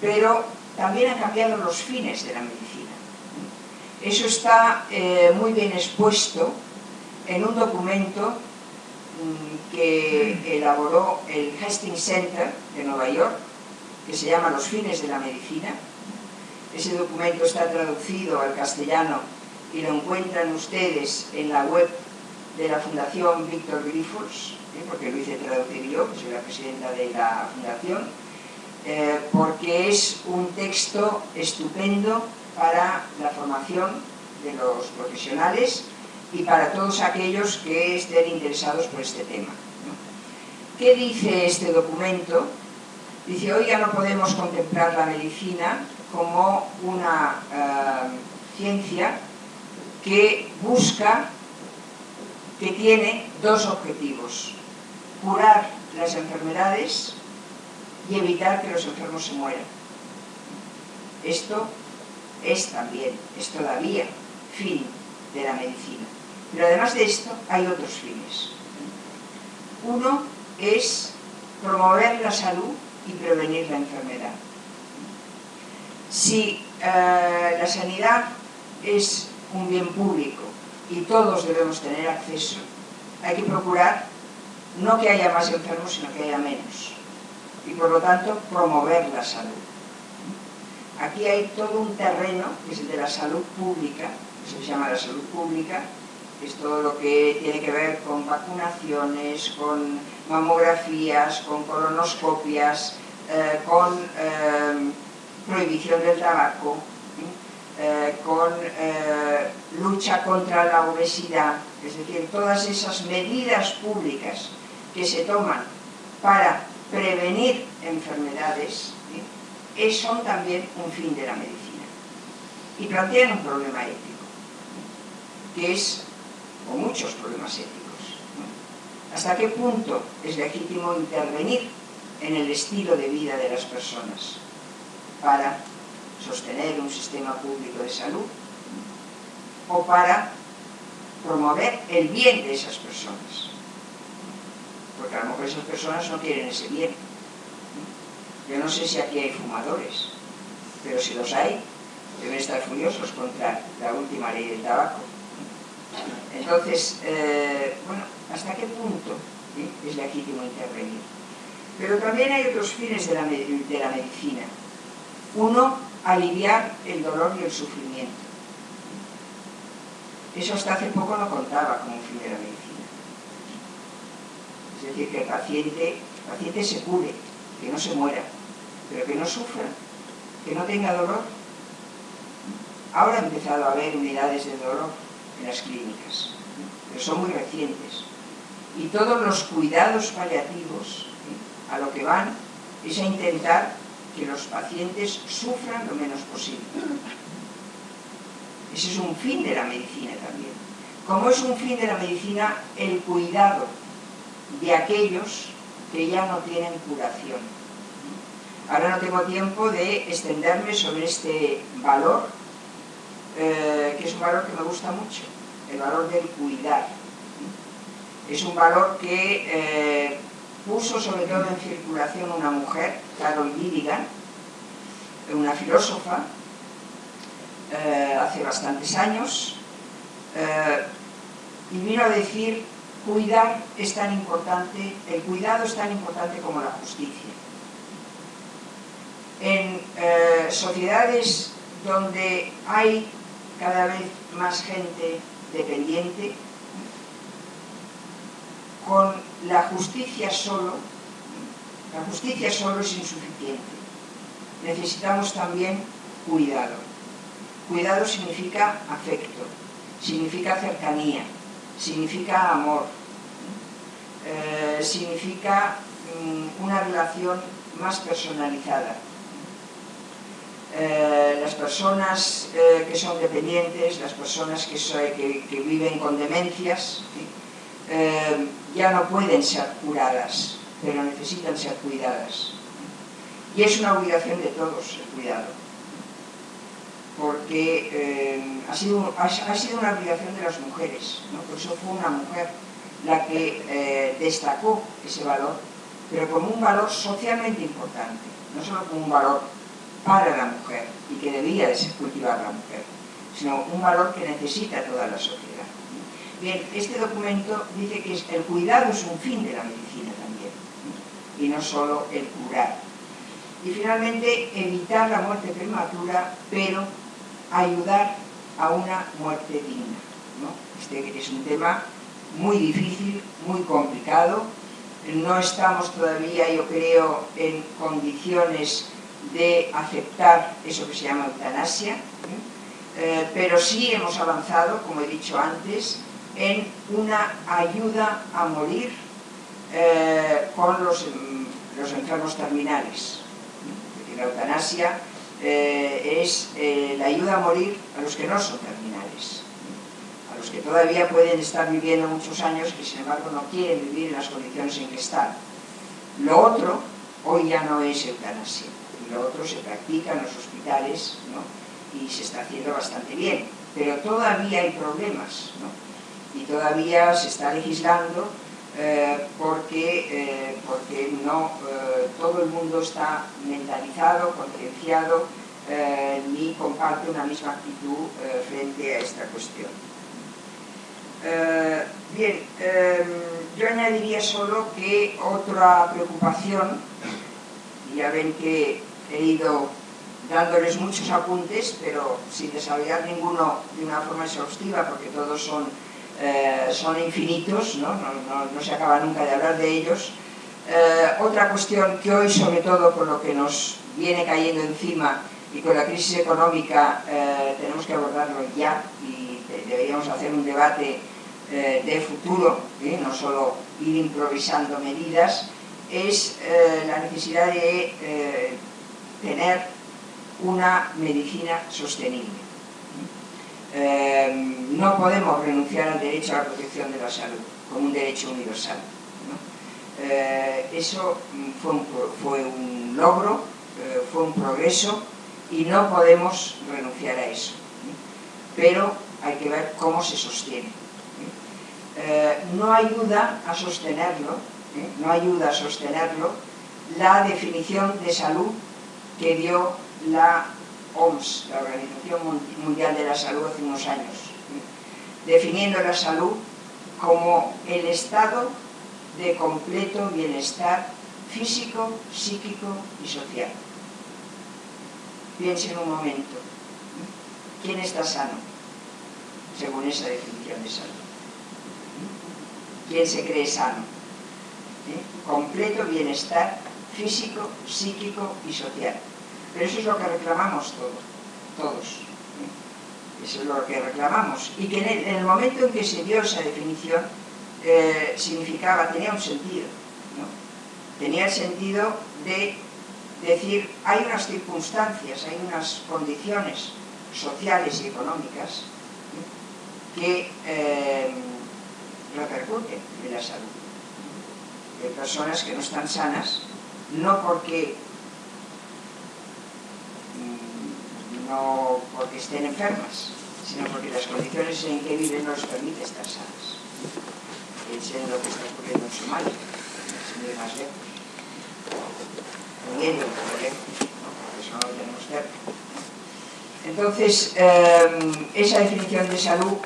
Pero también han cambiado los fines de la medicina. Eso está muy bien expuesto en un documento que elaboró el Hastings Center de Nueva York, que se llama Los fines de la medicina. Ese documento está traducido al castellano y lo encuentran ustedes en la web de la Fundación Víctor Grifols, porque lo hice traducir yo, que soy la presidenta de la fundación, porque es un texto estupendo para la formación de los profesionales y para todos aquellos que estén interesados por este tema, ¿no? ¿Qué dice este documento? Dice, hoy ya no podemos contemplar la medicina como una ciencia que tiene dos objetivos: curar las enfermedades y evitar que los enfermos se mueran. Esto es todavía fin de la medicina. Pero además de esto hay otros fines. Uno es promover la salud y prevenir la enfermedad. Si la sanidad es un bien público y todos debemos tener acceso, hay que procurar no que haya más enfermos, sino que haya menos. Y por lo tanto, promover la salud. Aquí hay todo un terreno, que es el de la salud pública, que se llama la salud pública, que es todo lo que tiene que ver con vacunaciones, con mamografías, con colonoscopias, con prohibición del tabaco, con lucha contra la obesidad, es decir, todas esas medidas públicas que se toman para prevenir enfermedades, son también un fin de la medicina. Y plantean un problema ético, que es, o muchos problemas éticos, ¿no? ¿Hasta qué punto es legítimo intervenir en el estilo de vida de las personas para sostener un sistema público de salud? o para promover el bien de esas personas. Porque a lo mejor esas personas no quieren ese bien. Yo no sé si aquí hay fumadores, pero si los hay, deben estar furiosos contra la última ley del tabaco. Entonces, bueno, ¿hasta qué punto es legítimo intervenir? Pero también hay otros fines de la medicina. Uno, aliviar el dolor y el sufrimiento. Eso hasta hace poco no contaba como fin de la medicina. Es decir, que el paciente se cure, que no se muera, pero que no sufra, que no tenga dolor. Ahora ha empezado a haber unidades de dolor en las clínicas, pero son muy recientes. Y todos los cuidados paliativos a lo que van es a intentar que los pacientes sufran lo menos posible. Ese es un fin de la medicina también. Como es un fin de la medicina el cuidado de aquellos que ya no tienen curación. Ahora no tengo tiempo de extenderme sobre este valor, que es un valor que me gusta mucho, el valor del cuidar. Es un valor que puso sobre todo en circulación una mujer, Carol Gilligan, una filósofa, hace bastantes años, y vino a decir: cuidar es tan importante, el cuidado es tan importante como la justicia. En sociedades donde hay cada vez más gente dependiente, con la justicia solo es insuficiente. Necesitamos también cuidado. Cuidado significa afecto, significa cercanía, significa amor, significa una relación más personalizada. Las personas que son dependientes, las personas que viven con demencias, ya no pueden ser curadas, pero necesitan ser cuidadas. Y es una obligación de todos el cuidado, porque ha sido una obligación de las mujeres, ¿no? Por eso fue una mujer la que destacó ese valor, pero como un valor socialmente importante, no solo como un valor para la mujer y que debía de cultivar la mujer, sino un valor que necesita toda la sociedad. Bien, este documento dice que el cuidado es un fin de la medicina también, y no solo el curar. Y finalmente, evitar la muerte prematura, pero ayudar a una muerte digna, ¿no? Este es un tema muy difícil, muy complicado. No estamos todavía, yo creo, en condiciones de aceptar eso que se llama eutanasia, pero sí hemos avanzado, como he dicho antes, en una ayuda a morir con los enfermos terminales. La eutanasia es la ayuda a morir a los que no son terminales, a los que todavía pueden estar viviendo muchos años y sin embargo no quieren vivir en las condiciones en que están. Lo otro hoy ya no es eutanasia, y lo otro se practica en los hospitales, ¿no? Y se está haciendo bastante bien, pero todavía hay problemas, ¿no? Y todavía se está legislando porque no todo el mundo está mentalizado, concienciado, ni comparte una misma actitud frente a esta cuestión. Bien, yo añadiría solo que otra preocupación, y ya ven que he ido dándoles muchos apuntes, pero sin desarrollar ninguno de una forma exhaustiva, porque todos son infinitos, ¿no? No se acaba nunca de hablar de ellos. Otra cuestión que hoy, sobre todo con lo que nos viene cayendo encima y con la crisis económica, tenemos que abordarlo ya, y deberíamos hacer un debate de futuro, no solo ir improvisando medidas, es la necesidad de tener una medicina sostenible. No podemos renunciar al derecho a la protección de la salud como un derecho universal, ¿no? Eso fue un logro, fue un progreso, y no podemos renunciar a eso, ¿no? Pero hay que ver cómo se sostiene. No ayuda a sostenerlo, la definición de salud que dio la OMS, la Organización Mundial de la Salud, hace unos años, definiendo la salud como el estado de completo bienestar físico, psíquico y social. Piensen un momento, ¿quién está sano? Según esa definición de salud. ¿Quién se cree sano? Completo bienestar físico, psíquico y social. Pero eso es lo que reclamamos todos. Eso es lo que reclamamos. Y que en el momento en que se dio esa definición, tenía un sentido, ¿no? Tenía el sentido de decir, hay unas circunstancias, hay unas condiciones sociales y económicas que repercuten en la salud. Hay personas que no están sanas, no porque estén enfermas, sino porque las condiciones en que viven no les permiten estar sanas. Piensen en lo que está ocurriendo en Somalia, sin ir más lejos. Muy lejos, ¿no? Porque eso no lo tenemos cerca. Entonces, esa definición de salud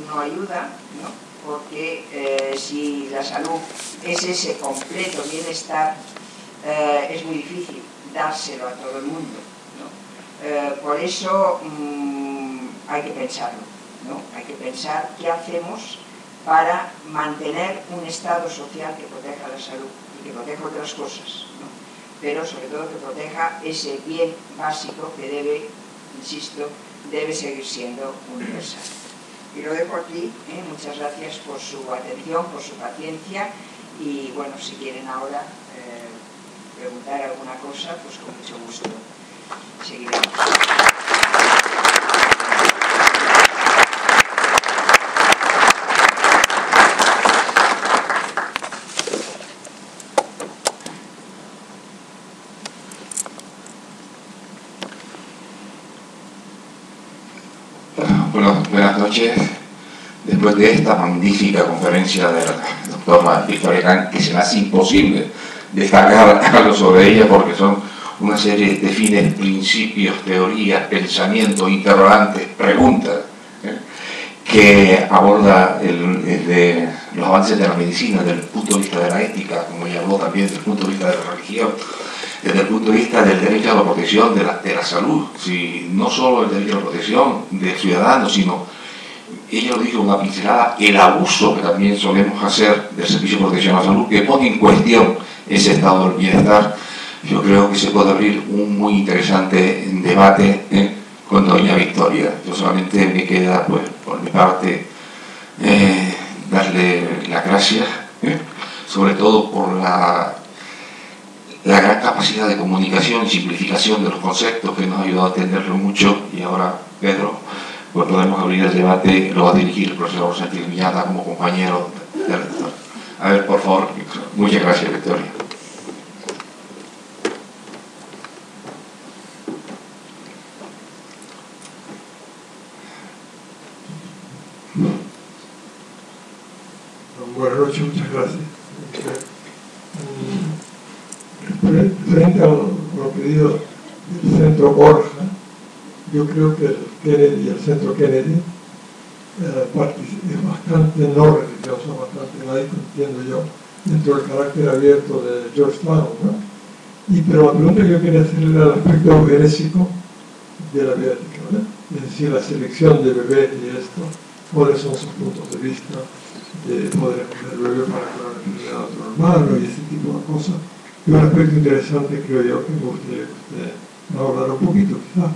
no ayuda, ¿no? Porque si la salud es ese completo bienestar, es muy difícil dárselo a todo el mundo, ¿no? Por eso hay que pensarlo, ¿no? Hay que pensar qué hacemos para mantener un estado social que proteja la salud y que proteja otras cosas, ¿no? Pero sobre todo que proteja ese bien básico que debe, insisto, debe seguir siendo universal. Y lo dejo aquí, muchas gracias por su atención, por su paciencia y bueno, si quieren ahora preguntar alguna cosa, pues con mucho gusto seguiremos. Bueno, buenas noches. Después de esta magnífica conferencia de la doctora Victoria Khan, que se me hace imposible destacar algo sobre ella porque son una serie de fines, principios, teorías, pensamientos, interrogantes, preguntas, que aborda los avances de la medicina desde el punto de vista de la ética, como ella habló también desde el punto de vista de la religión, desde el punto de vista del derecho a la protección de la salud, sí, no solo el derecho a la protección de ciudadanos, sino, ella lo dijo una pincelada, el abuso que también solemos hacer del servicio de protección a la salud, que pone en cuestión ese estado del bienestar. Yo creo que se puede abrir un muy interesante debate con doña Victoria. Yo solamente me queda, pues, por mi parte, darle las gracias, sobre todo por la gran capacidad de comunicación y simplificación de los conceptos que nos ha ayudado a entenderlo mucho. Y ahora, Pedro, pues podemos abrir el debate, lo va a dirigir el profesor Santiago Villada como compañero del rector. A ver, por favor, muchas gracias, Victoria. Buenas noches, muchas gracias. Frente a lo pedido del Centro Borja, yo creo que el Centro Kennedy es bastante no religioso, bastante laico, entiendo yo, dentro del carácter abierto de Georgetown, ¿no? Pero la pregunta que yo quería hacerle era el aspecto eugenésico de la bioética, ¿verdad? Es decir, la selección de bebés y esto, cuáles son sus puntos de vista, de poder escoger el bebé para curar la enfermedad de otro hermano y ese tipo de cosas. Y un aspecto interesante, creo yo, que me gustaría que usted nos hablara un poquito, quizás.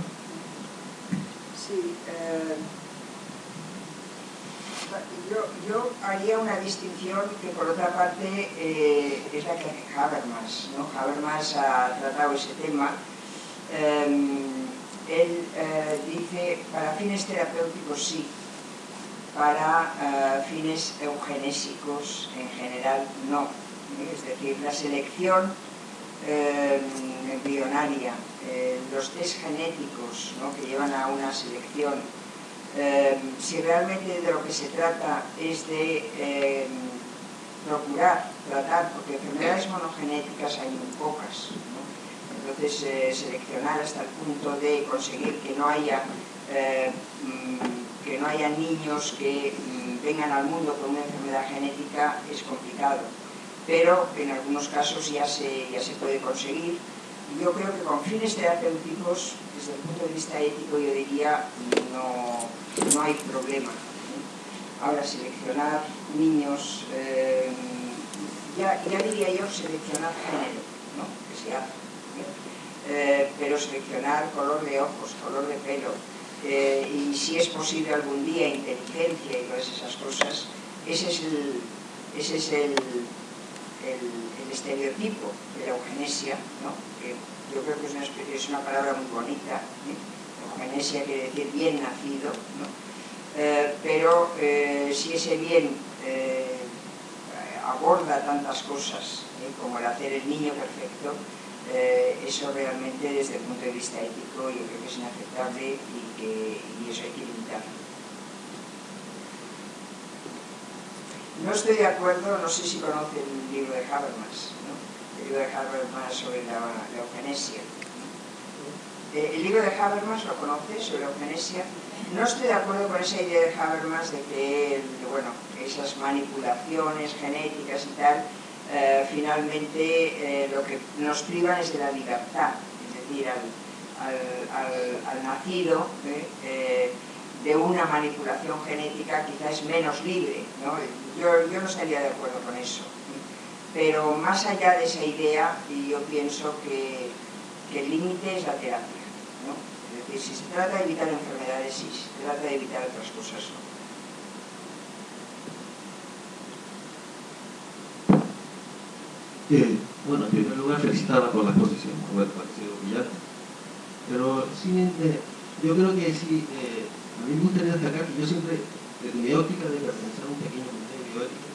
Sí, yo haría una distinción que por otra parte es la que hace Habermas, ¿no? Habermas ha tratado ese tema. Él dice, para fines terapéuticos sí, para fines eugenésicos en general no. Es decir, la selección embrionaria, los test genéticos, ¿no? Que llevan a una selección Si realmente de lo que se trata es de procurar tratar, porque enfermedades monogenéticas hay muy pocas, ¿no? Entonces seleccionar hasta el punto de conseguir que no haya niños que vengan al mundo con una enfermedad genética es complicado, pero en algunos casos ya se puede conseguir. Yo creo que con fines terapéuticos, desde el punto de vista ético, yo diría no hay problema. Ahora, seleccionar niños, ya diría yo seleccionar género, ¿no? Que se hace, pero seleccionar color de ojos, color de pelo, y si es posible algún día inteligencia y todas esas cosas, ese es el estereotipo de la eugenesia, ¿no? Que yo creo que es una palabra muy bonita, ¿eh? Eugenesia quiere decir bien nacido, ¿no? Pero si ese bien aborda tantas cosas, como el hacer el niño perfecto, eso realmente desde el punto de vista ético yo creo que es inaceptable y eso hay que limitarlo. No estoy de acuerdo, no sé si conocen el libro de Habermas, ¿no? El libro de Habermas sobre la eugenesia. El libro de Habermas lo conoce, sobre la eugenesia. No estoy de acuerdo con esa idea de Habermas de que, bueno, esas manipulaciones genéticas y tal, finalmente lo que nos privan es de la libertad, es decir, al nacido de una manipulación genética quizás es menos libre, ¿no? Yo no estaría de acuerdo con eso, pero más allá de esa idea, yo pienso que el límite es la terapia, ¿no? Es decir, si se trata de evitar enfermedades, sí, si se trata de evitar otras cosas, no. Bueno, en primer lugar, felicitarla por la exposición, me ha parecido brillante. Pero sí, yo creo que sí, a mí me gustaría destacar que yo siempre, desde mi óptica de pertenecer a un pequeño comité de bioética,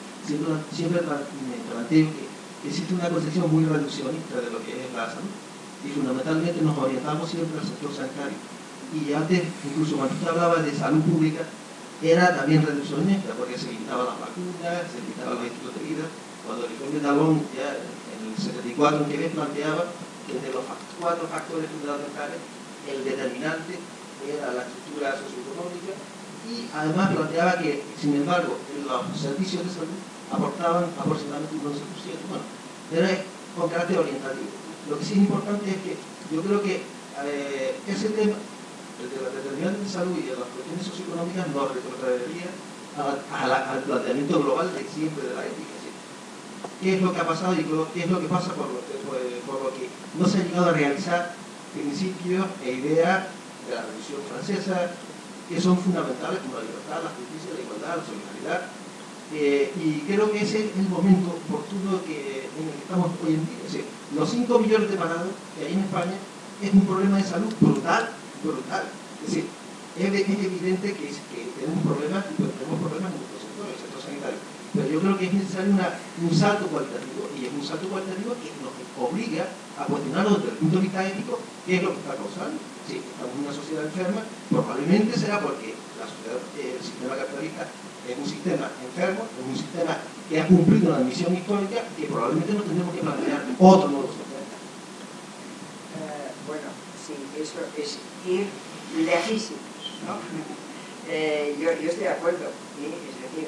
siempre me planteo que existe una concepción muy reduccionista de lo que es la salud. Y fundamentalmente nos orientamos siempre al sector sanitario. Y antes, incluso cuando usted hablaba de salud pública, era también reduccionista, porque se limitaban las vacunas, se limitaban los estilos de vida. Cuando el informe de Dalón, ya en el 74, en que planteaba que entre los 4 factores fundamentales, el determinante era la estructura socioeconómica, y además planteaba que, sin embargo, los servicios de salud aportaban aproximadamente un 11%. Bueno, pero es con carácter orientativo. Lo que sí es importante es que yo creo que ese tema, el de la determinante de salud y de las cuestiones socioeconómicas, nos retrotraería al planteamiento global de siempre de la ética. ¿Qué es lo que ha pasado y qué es lo que pasa por lo que no se ha llegado a realizar principios e ideas de la Revolución Francesa que son fundamentales como la libertad, la justicia, la igualdad, la solidaridad? Y creo que ese es el momento oportuno en el que estamos hoy en día. Es decir, los 5 millones de parados que hay en España es un problema de salud brutal. Es decir, es evidente que tenemos problemas en nuestro sector, el sector sanitario. Pero yo creo que es necesario un salto cualitativo, y es un salto cualitativo que nos obliga a cuestionarnos desde el punto de vista ético qué es lo que está causando. Si estamos en una sociedad enferma, probablemente será porque el sistema capitalista es un sistema enfermo, es un sistema que ha cumplido una misión histórica que probablemente nos tendremos que plantear otro nuevo sistema. Bueno, sí, eso es ir lejísimos, ¿no? Yo estoy de acuerdo, ¿sí? Es decir,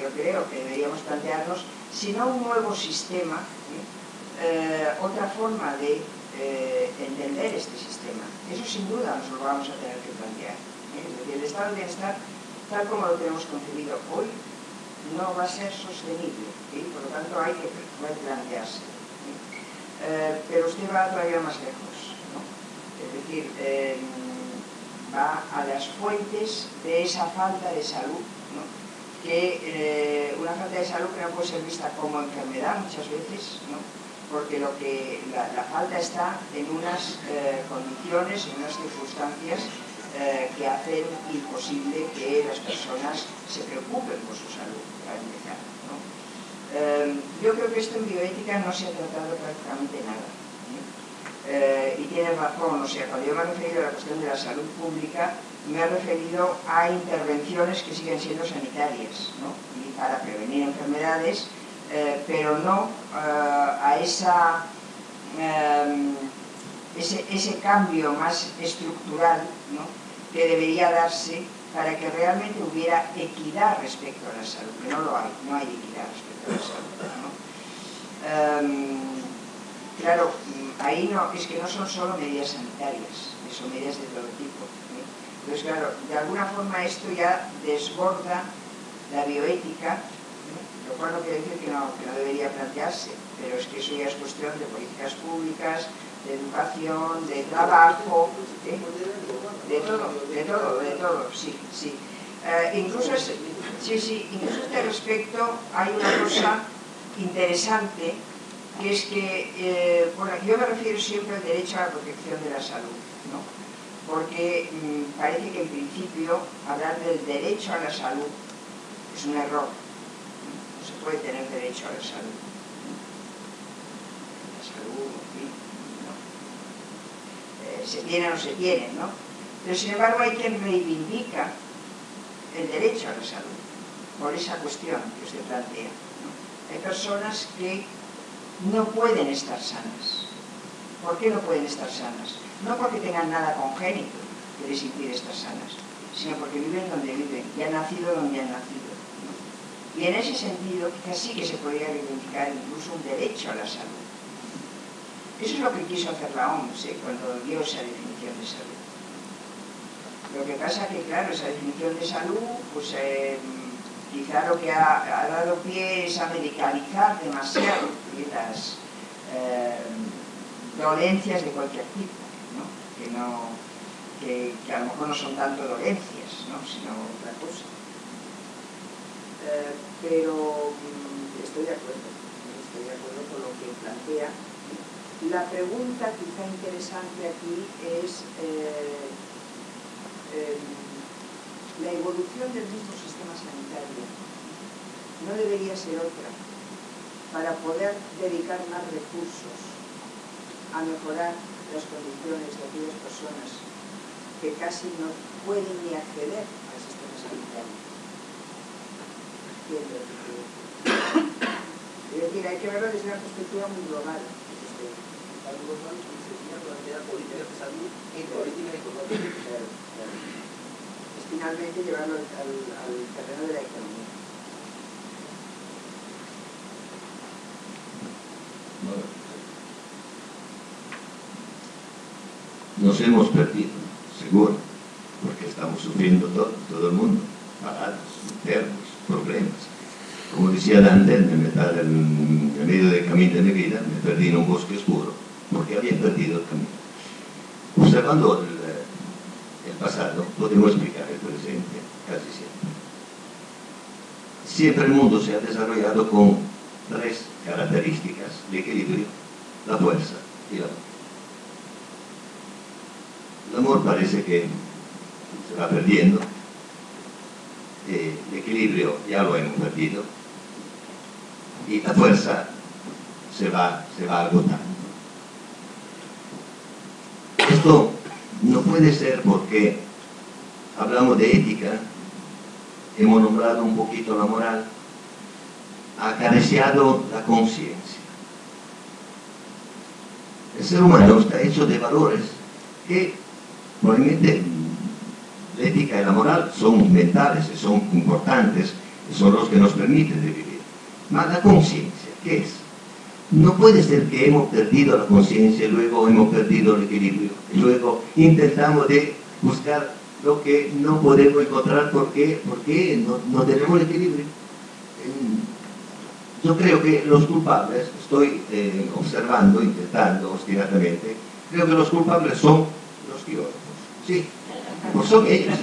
yo creo que deberíamos plantearnos, si no un nuevo sistema, otra forma de entender este sistema. Eso sin duda nos lo vamos a tener que plantear. Es decir, el estado de bienestar, tal como lo tenemos concebido hoy, no va a ser sostenible, ¿sí? Por lo tanto hay que replantearse. ¿Sí? Pero usted va todavía más lejos, ¿no? Es decir, va a las fuentes de esa falta de salud, ¿no? Que una falta de salud que no puede ser vista como enfermedad muchas veces, ¿no? Porque la falta está en unas condiciones, en unas circunstancias que hacen imposible que las personas se preocupen por su salud, para empezar, ¿no? Yo creo que esto en bioética no se ha tratado prácticamente nada. Y tiene razón, o sea, cuando yo me he referido a la cuestión de la salud pública, me he referido a intervenciones que siguen siendo sanitarias, ¿no? Y para prevenir enfermedades, pero no a ese cambio más estructural, ¿no?, que debería darse para que realmente hubiera equidad respecto a la salud, que no lo hay, no hay equidad respecto a la salud, ¿no? Claro, ahí no, es que no son solo medidas sanitarias, son medidas de todo tipo, ¿eh? Entonces, claro, de alguna forma esto ya desborda la bioética, lo cual no quiere decir que no debería plantearse, pero es que eso ya es cuestión de políticas públicas, de educación, de trabajo, ¿eh? de todo, sí. Incluso a este respecto hay una cosa interesante, que es que, bueno, yo me refiero siempre al derecho a la protección de la salud, ¿no? Porque parece que en principio hablar del derecho a la salud es un error. No se puede tener derecho a la salud. La salud, en fin, ¿no? Se tiene o no se tiene, ¿no? Pero sin embargo hay quien reivindica el derecho a la salud por esa cuestión que usted plantea, ¿no? Hay personas que no pueden estar sanas. ¿Por qué no pueden estar sanas? No porque tengan nada congénito que les impide estar sanas, sino porque viven donde viven y han nacido donde han nacido, ¿no? Y en ese sentido, quizás sí que se podría reivindicar incluso un derecho a la salud. Eso es lo que quiso hacer la OMS, cuando dio esa definición de salud. Lo que pasa es que, claro, esa definición de salud, pues quizá lo que ha dado pie es a medicalizar demasiado las dolencias de cualquier tipo, ¿no? Que a lo mejor no son tanto dolencias, ¿no?, sino otra cosa. Pero estoy de acuerdo con lo que plantea. La pregunta quizá interesante aquí es la evolución del mismo sistema sanitario. No debería ser otra, para poder dedicar más recursos a mejorar las condiciones de aquellas personas que casi no pueden ni acceder al sistema sanitario. Es decir, hay que verlo desde una perspectiva muy global. Es finalmente llevarlo al terreno de la economía. Nos hemos perdido, seguro, porque estamos sufriendo todo el mundo, parados, enfermos, problemas. Como decía Dante, en medio del camino de mi vida, me perdí en un bosque oscuro, porque había perdido el camino. Observando el pasado, podemos explicar el presente, casi siempre. Siempre el mundo se ha desarrollado con 3 características: el equilibrio, la fuerza y el amor. El amor parece que se va perdiendo, el equilibrio ya lo hemos perdido y la fuerza se va agotando. Esto no puede ser porque hablamos de ética, hemos nombrado un poquito la moral, ha acariciado la conciencia. El ser humano está hecho de valores que probablemente la ética y la moral son mentales, son importantes, son los que nos permiten vivir. Mas la conciencia, ¿qué es? No puede ser que hemos perdido la conciencia y luego hemos perdido el equilibrio. Y luego intentamos de buscar lo que no podemos encontrar porque no tenemos el equilibrio. Yo creo que los culpables, estoy observando, intentando obstinadamente, creo que los culpables son los biólogos. Sí, pues son ellos.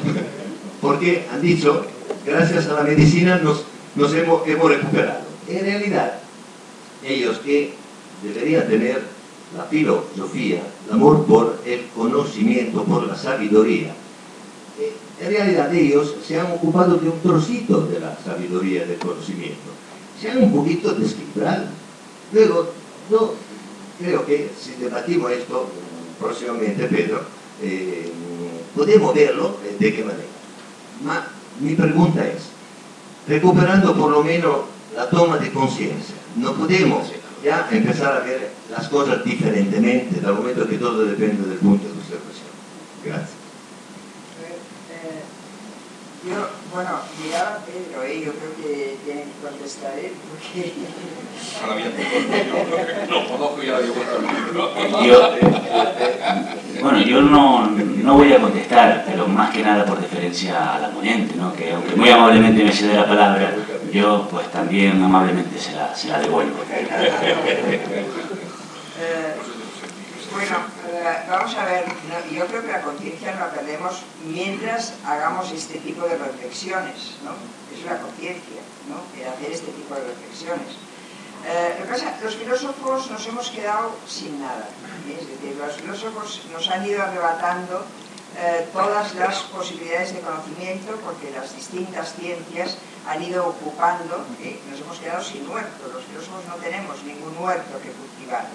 Porque han dicho, gracias a la medicina nos hemos recuperado. En realidad, ellos que deberían tener la filosofía, el amor por el conocimiento, por la sabiduría, en realidad ellos se han ocupado de un trocito de la sabiduría del conocimiento. Se han un poquito desequilibrado. Luego, yo creo que si debatimos esto próximamente, Pedro, podemos verlo de qué manera. Mi pregunta es, recuperando por lo menos la toma de conciencia, no podemos ya empezar a ver las cosas diferentemente, dal momento que todo depende del punto de observación. Gracias. Bueno, miraba a Pedro, yo creo que tiene que contestar él, porque... No conozco ya digo. Bueno, yo no voy a contestar, pero más que nada por deferencia a la ponente, ¿no? Que aunque muy amablemente me cede la palabra, yo pues también amablemente se la devuelvo. Bueno, vamos a ver, yo creo que la conciencia no la perdemos mientras hagamos este tipo de reflexiones, ¿no? Es la conciencia, ¿no? El hacer este tipo de reflexiones. Lo que pasa, los filósofos nos hemos quedado sin nada, ¿eh? Es decir, los filósofos nos han ido arrebatando todas las posibilidades de conocimiento porque las distintas ciencias han ido ocupando, nos hemos quedado sin huerto, los filósofos no tenemos ningún huerto que cultivar.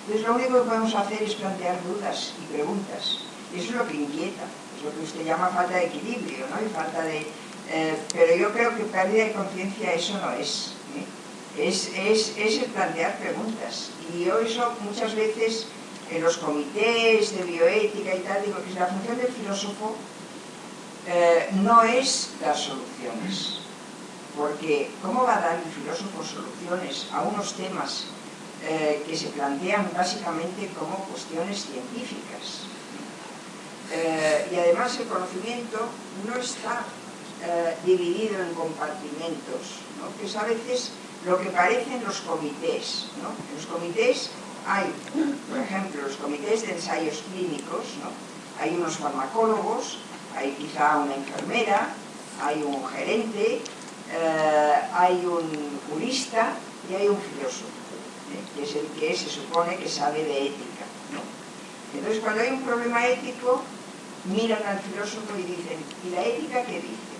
Entonces lo único que podemos hacer es plantear dudas y preguntas. Y eso es lo que inquieta, es lo que usted llama falta de equilibrio, ¿no? Y falta de... pero yo creo que pérdida de conciencia eso no es. Es el plantear preguntas. Y yo eso muchas veces en los comités de bioética y tal, digo que la función del filósofo no es dar soluciones. Porque ¿cómo va a dar el filósofo soluciones a unos temas que se plantean básicamente como cuestiones científicas? Y además el conocimiento no está dividido en compartimentos, ¿no? Que es a veces lo que parecen los comités, ¿no? En los comités hay, por ejemplo, los comités de ensayos clínicos, ¿no? Hay unos farmacólogos, hay quizá una enfermera, hay un gerente, hay un jurista y hay un filósofo, que es el que se supone que sabe de ética, ¿no? Entonces, cuando hay un problema ético, miran al filósofo y dicen, ¿y la ética qué dice?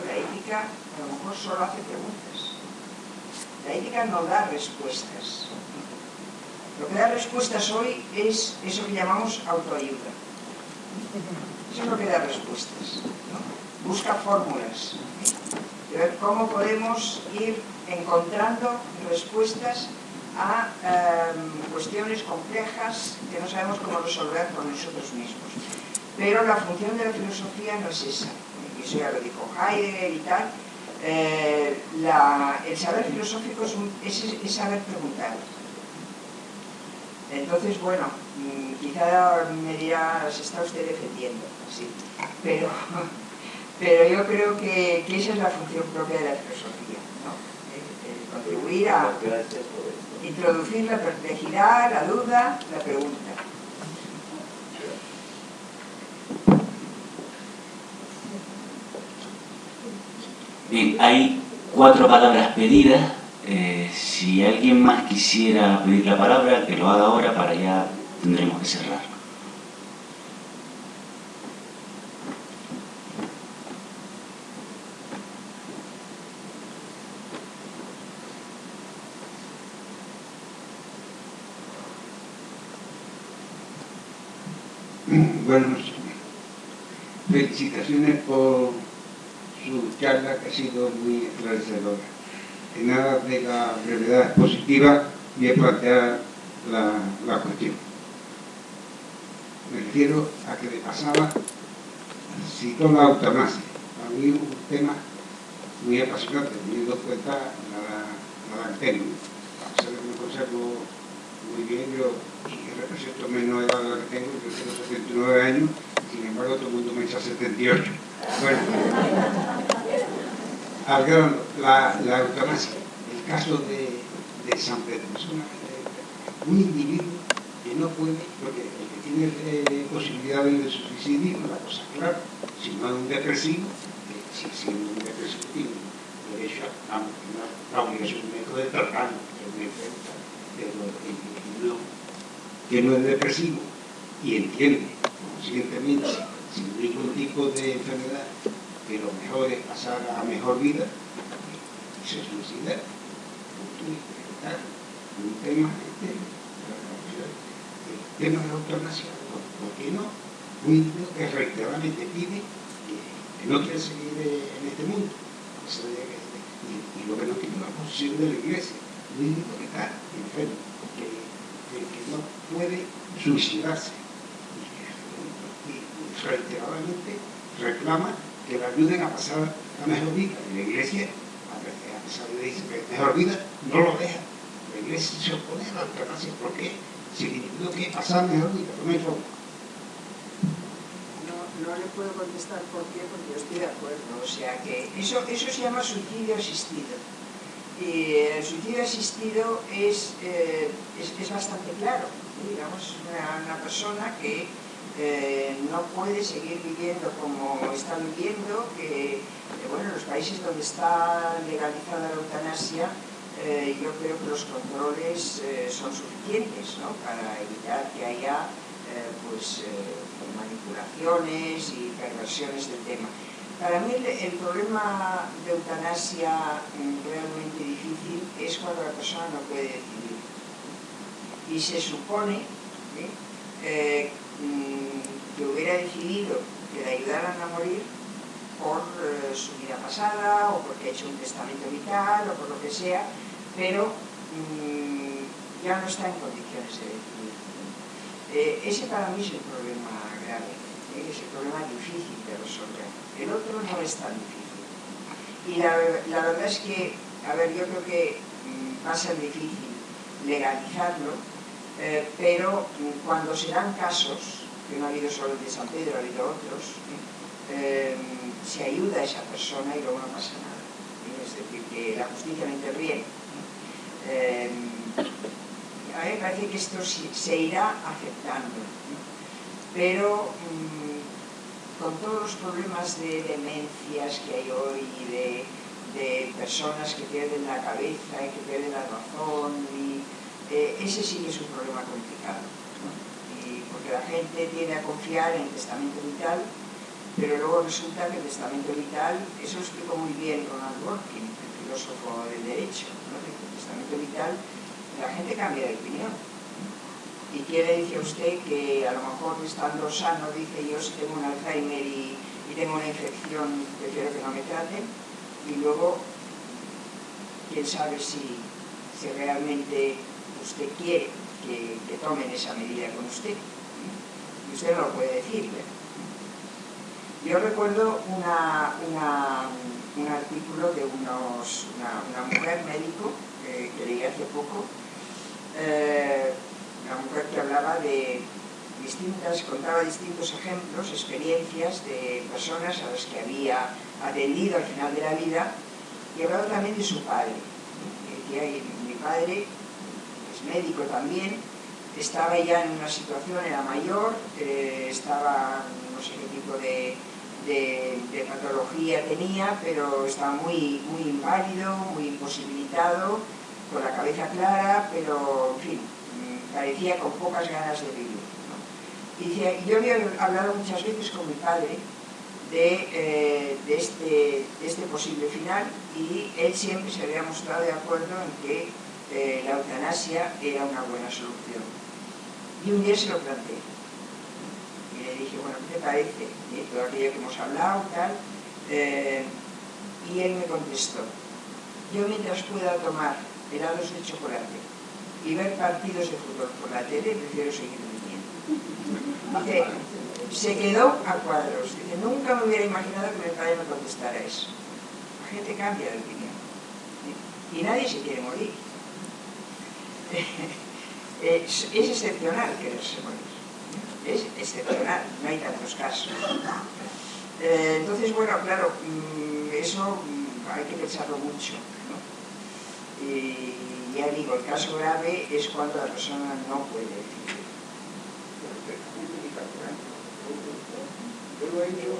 La ética a lo mejor solo hace preguntas. La ética no da respuestas. Lo que da respuestas hoy es eso que llamamos autoayuda. Eso es lo que da respuestas, ¿no? Busca fórmulas de ver cómo podemos ir encontrando respuestas a cuestiones complejas que no sabemos cómo resolver por nosotros mismos. Pero la función de la filosofía no es esa. Y eso ya lo dijo Heidegger y tal. El saber filosófico es saber preguntar. Entonces, bueno, quizá me dirá, se está usted defendiendo, sí, pero yo creo que esa es la función propia de la filosofía, ¿no? Contribuir a introducir la perplejidad, la duda, la pregunta. Bien, hay 4 palabras pedidas. Si alguien más quisiera pedir la palabra, que lo haga ahora, para ya tendremos que cerrar. Buenas noches. Felicitaciones por su charla, que ha sido muy esclarecedora. En nada de la brevedad expositiva voy a plantear la cuestión. Me refiero a que de pasada citó la eutanasia. Para mí un tema muy apasionante, teniendo en cuenta la edad que tengo. A pesar de que me conservo muy bien, yo represento menos edad de la que tengo, yo tengo 79 años, sin embargo todo el mundo me echa 78. Bueno, al grano, la eutanasia, el caso de San Pedro, es un individuo que no puede, porque el que tiene posibilidades de suicidio, la cosa clara, si no es un depresivo, si un depresivo tiene derecho a la obligación de tratarlo, pero el individuo que no es depresivo y entiende conscientemente, sin ningún tipo de enfermedad, que lo mejor es pasar a mejor vida y se suicida. Un tema, el tema de la eutanasia, ¿por qué no un individuo que reiteradamente pide que no quiere seguir en este mundo, y lo que no quiere es la posición de la Iglesia, un individuo que está enfermo, que no puede suicidarse, y reiteradamente reclama que la ayuden a pasar la mejor vida, y la Iglesia, a pesar de decir que mejor vida, no lo deja. La Iglesia se opone a la eutanasia. ¿Por qué? Si el individuo quiere pasar mejor vida, no hay forma. No le puedo contestar por qué, porque yo estoy de acuerdo. O sea que eso se llama suicidio asistido. Y el suicidio asistido es bastante claro. Digamos, una persona que no puede seguir viviendo como está viviendo, que bueno, en los países donde está legalizada la eutanasia, yo creo que los controles son suficientes, ¿no?, para evitar que haya manipulaciones y perversiones del tema. Para mí el problema de eutanasia realmente difícil es cuando la persona no puede decidir. Y se supone que hubiera decidido que le ayudaran a morir por su vida pasada, o porque ha hecho un testamento vital, o por lo que sea, pero ya no está en condiciones de decidir. Ese para mí es el problema grave, es el problema difícil de resolver. El otro no es tan difícil. Y la verdad es que, a ver, yo creo que va a ser difícil legalizarlo, pero cuando se dan casos, que no ha habido solo el de San Pedro, ha habido otros, se ayuda a esa persona y luego no pasa nada. Es decir, que la justicia no interviene. A mí me parece que esto se irá aceptando, pero con todos los problemas de demencias que hay hoy y de personas que pierden la cabeza y que pierden la razón, ese sí que es un problema complicado, ¿no? Y porque la gente tiende a confiar en el testamento vital, pero luego resulta que el testamento vital, eso lo explicó muy bien Ronald Dworkin, el filósofo del derecho, ¿no?, que el testamento vital, la gente cambia de opinión. Y quiere decir usted que a lo mejor estando sano, dice, yo si tengo un Alzheimer y tengo una infección, prefiero que no me traten, y luego quién sabe si realmente usted quiere que tomen esa medida con usted, y usted no lo puede decir. Yo recuerdo un artículo de una mujer médico que leí hace poco, una mujer que hablaba de contaba distintos ejemplos, experiencias de personas a las que había atendido al final de la vida, y hablaba también de su padre. Decía, mi padre es médico también, estaba ya en una situación, era mayor, estaba, no sé qué tipo de patología tenía, pero estaba muy inválido, muy imposibilitado, con la cabeza clara, pero en fin, parecía con pocas ganas de vivir, ¿no? Y decía, yo había hablado muchas veces con mi padre de este posible final, y él siempre se había mostrado de acuerdo en que la eutanasia era una buena solución. Y un día se lo planteé. Y le dije, bueno, ¿qué te parece? Y todo aquello que hemos hablado, tal. Y él me contestó, yo mientras pueda tomar helados de chocolate y ver partidos de fútbol por la tele, prefiero seguir viviendo. Dice, se quedó a cuadros. Dice, nunca me hubiera imaginado que mi padre me contestara eso. La gente cambia de opinión. Y nadie se quiere morir. Es excepcional quererse morir. Es excepcional, no hay tantos casos. Entonces, bueno, claro, eso hay que pensarlo mucho, ¿no? Y ya digo, el caso grave es cuando la persona no puede decidir. Yo lo he hecho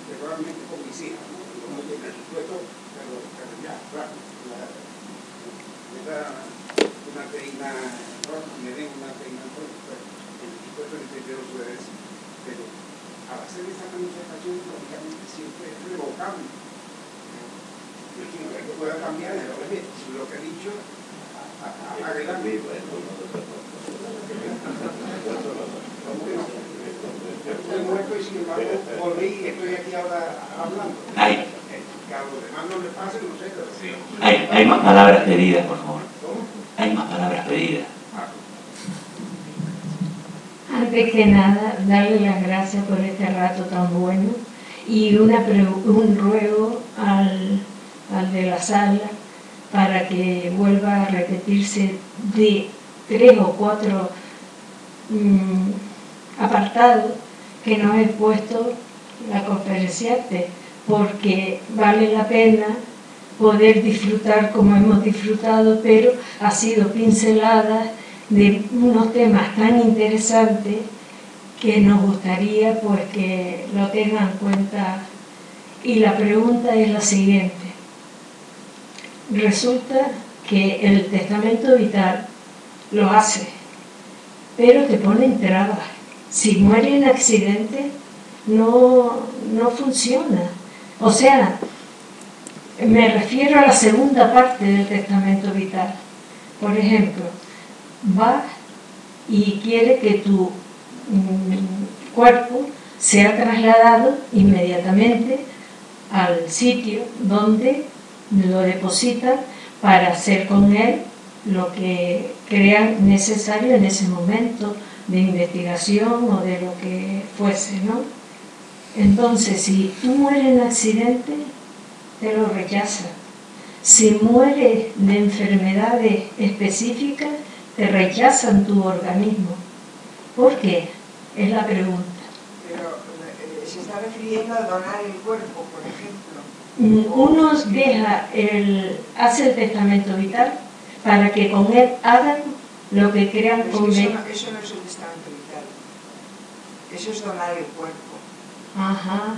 regularmente con mis hijas, ¿no? Como que el supuesto, pero ya, claro, me da una teína roja, me den una teína roja, el supuesto que yo lo puedo decir, pero al hacer esa manifestación, lógicamente siempre es revocable. Yo quiero que pueda cambiar lo que he dicho, adelante. Estoy muerto y sin embargo volví y estoy aquí ahora hablando. Que a los demás no les pase, no sé, pero... Sí. Hay más palabras pedidas, por favor. ¿Cómo? Hay más palabras pedidas. Antes que nada, darle las gracias por este rato tan bueno y un ruego al de la sala para que vuelva a repetirse de 3 o 4 apartados que nos he puesto la conferenciante, porque vale la pena poder disfrutar como hemos disfrutado, pero ha sido pincelada de unos temas tan interesantes que nos gustaría pues que lo tengan en cuenta. Y la pregunta es la siguiente. Resulta que el testamento vital lo hace, pero te ponen trabas. Si muere en accidente, no funciona. O sea, me refiero a la segunda parte del testamento vital. Por ejemplo, vas y quiere que tu cuerpo sea trasladado inmediatamente al sitio donde lo depositan para hacer con él lo que crean necesario en ese momento de investigación o de lo que fuese, ¿no? Entonces, si tú mueres en accidente, te lo rechazan. Si mueres de enfermedades específicas, te rechazan tu organismo. ¿Por qué? Es la pregunta. Pero se está refiriendo a donar el cuerpo, por ejemplo. Uno hace el testamento vital para que con él hagan lo que crean conveniente. Eso no es el testamento vital. Eso es donar el cuerpo. Ajá.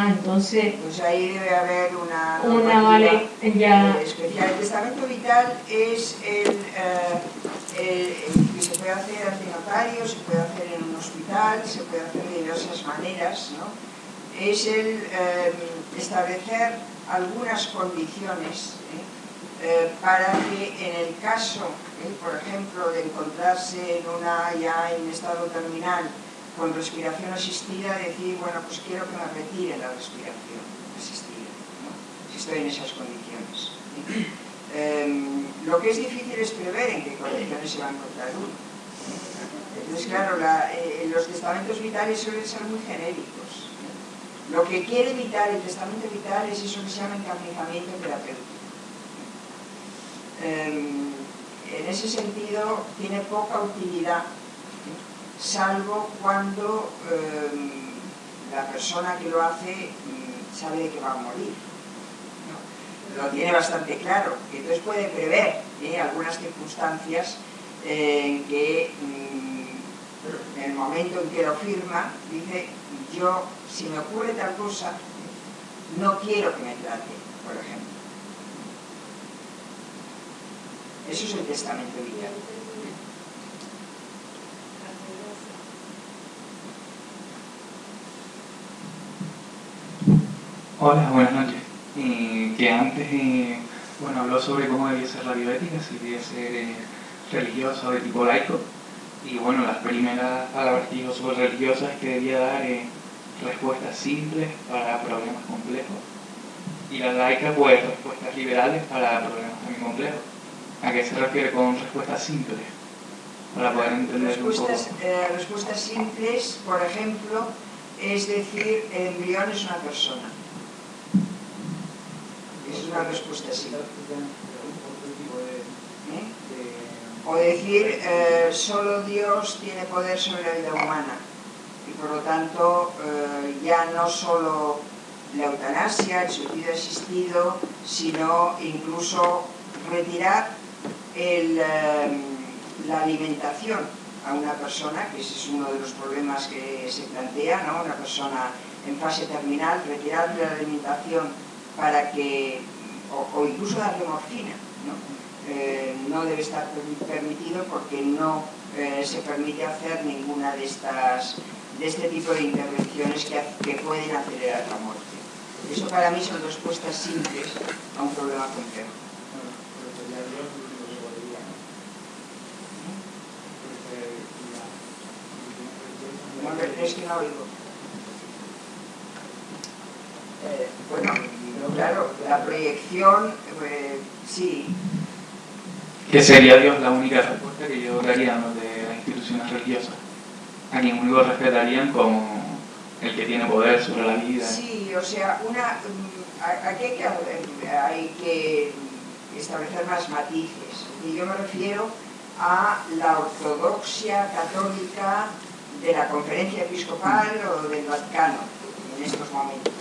Entonces... Pues ahí debe haber una vale, ya... especial. El testamento vital es el que se puede hacer ante notario, se puede hacer en un hospital, se puede hacer de diversas maneras, ¿no? Es el establecer algunas condiciones para que en el caso, por ejemplo, de encontrarse ya en estado terminal con respiración asistida, decir, bueno, pues quiero que me retire la respiración asistida, ¿no? Si estoy en esas condiciones. Lo que es difícil es prever en qué condiciones se va a encontrar uno. Entonces, claro, los testamentos vitales suelen ser muy genéricos. Lo que quiere evitar el testamento vital es eso que se llama encarnizamiento terapéutico. En ese sentido, tiene poca utilidad, salvo cuando la persona que lo hace sabe de que va a morir. Lo tiene bastante claro, y entonces puede prever algunas circunstancias en que en el momento en que lo firma, dice, yo, si me ocurre tal cosa, no quiero que me trate, por ejemplo. Eso es el testamento vital. Hola, buenas noches. Que antes, habló sobre cómo debía ser la bioética, si debía ser religiosa o de tipo laico. Y bueno, las primeras palabras que dijo sobre religiosa es que debía dar respuestas simples para problemas complejos. Y la laica, pues, respuestas liberales para problemas también complejos. ¿A qué se refiere con respuestas simples? Para poder entender un poco. Respuestas simples, por ejemplo, es decir, el embrión es una persona. Es una respuesta simple. O decir, solo Dios tiene poder sobre la vida humana. Y por lo tanto, ya no solo la eutanasia, el suicidio asistido, sino incluso retirar la alimentación a una persona, que ese es uno de los problemas que se plantea, ¿no? Una persona en fase terminal, retirarle la alimentación para que, o incluso darle morfina, ¿no? No debe estar permitido porque no se permite hacer ninguna de este tipo de intervenciones que pueden acelerar la muerte. Eso para mí son respuestas simples a un problema complejo. No, es que no oigo. Bueno, claro, la proyección, sí. Que sería Dios la única respuesta que yo daría a los de las instituciones religiosas, a quien único respetarían como el que tiene poder sobre la vida. Sí, o sea, aquí hay que establecer más matices. Y yo me refiero a la ortodoxia católica de la Conferencia Episcopal o del Vaticano en estos momentos.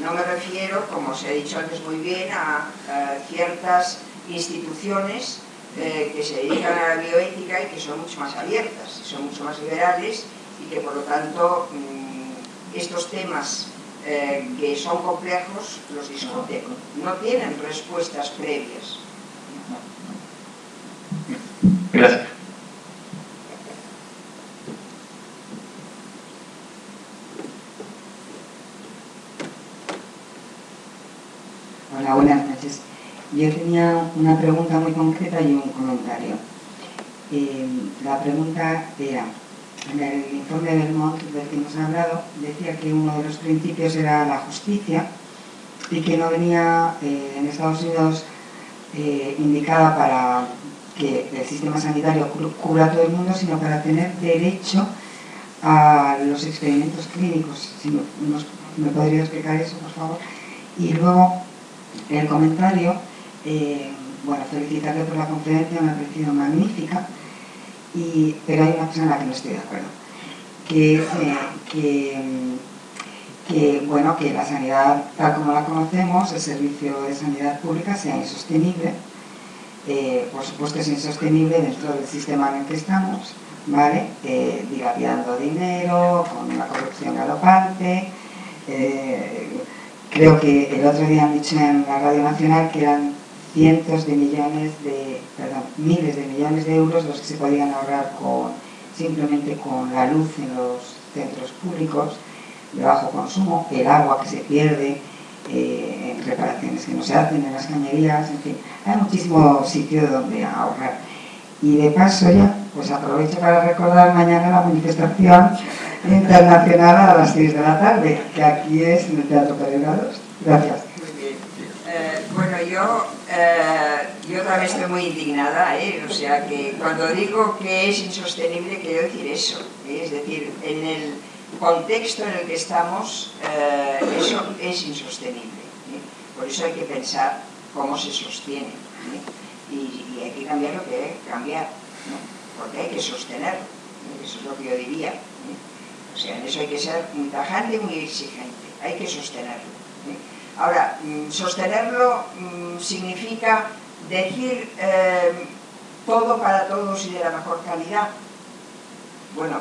No me refiero, como se ha dicho antes muy bien, a ciertas instituciones que se dedican a la bioética y que son mucho más abiertas, son mucho más liberales y que por lo tanto estos temas que son complejos los discuten, no tienen respuestas previas. Gracias. Hola, buenas noches. Yo tenía una pregunta muy concreta y un comentario. La pregunta era, en el informe del Belmont del que hemos hablado, decía que uno de los principios era la justicia y que no venía en Estados Unidos indicada para que el sistema sanitario cubra a todo el mundo, sino para tener derecho a los experimentos clínicos. Si me podría explicar eso, por favor. Y luego, el comentario, bueno, felicitarle por la conferencia, me ha parecido magnífica, pero hay una cosa en la que no estoy de acuerdo, que la sanidad tal como la conocemos, el servicio de sanidad pública, sea insostenible. Por supuesto es insostenible dentro del sistema en el que estamos, ¿vale? Dilapidando dinero, con una corrupción galopante. Creo que el otro día han dicho en la Radio Nacional que eran miles de millones de euros los que se podían ahorrar simplemente con la luz en los centros públicos de bajo consumo, el agua que se pierde, en reparaciones que no se hacen en las cañerías, en fin, hay muchísimo sitio donde ahorrar. Y de paso ya, pues aprovecho para recordar mañana la manifestación internacional a las 6 de la tarde, que aquí es en el Teatro Peregrados. Gracias. Muy bien. Bueno, yo también estoy muy indignada, o sea que cuando digo que es insostenible quiero decir eso, es decir, en el contexto en el que estamos eso es insostenible, por eso hay que pensar cómo se sostiene, y hay que cambiar lo que hay que cambiar, porque hay que sostenerlo, eso es lo que yo diría, o sea, en eso hay que ser muy tajante y muy exigente, hay que sostenerlo. Ahora, sostenerlo significa decir todo para todos y de la mejor calidad. Bueno,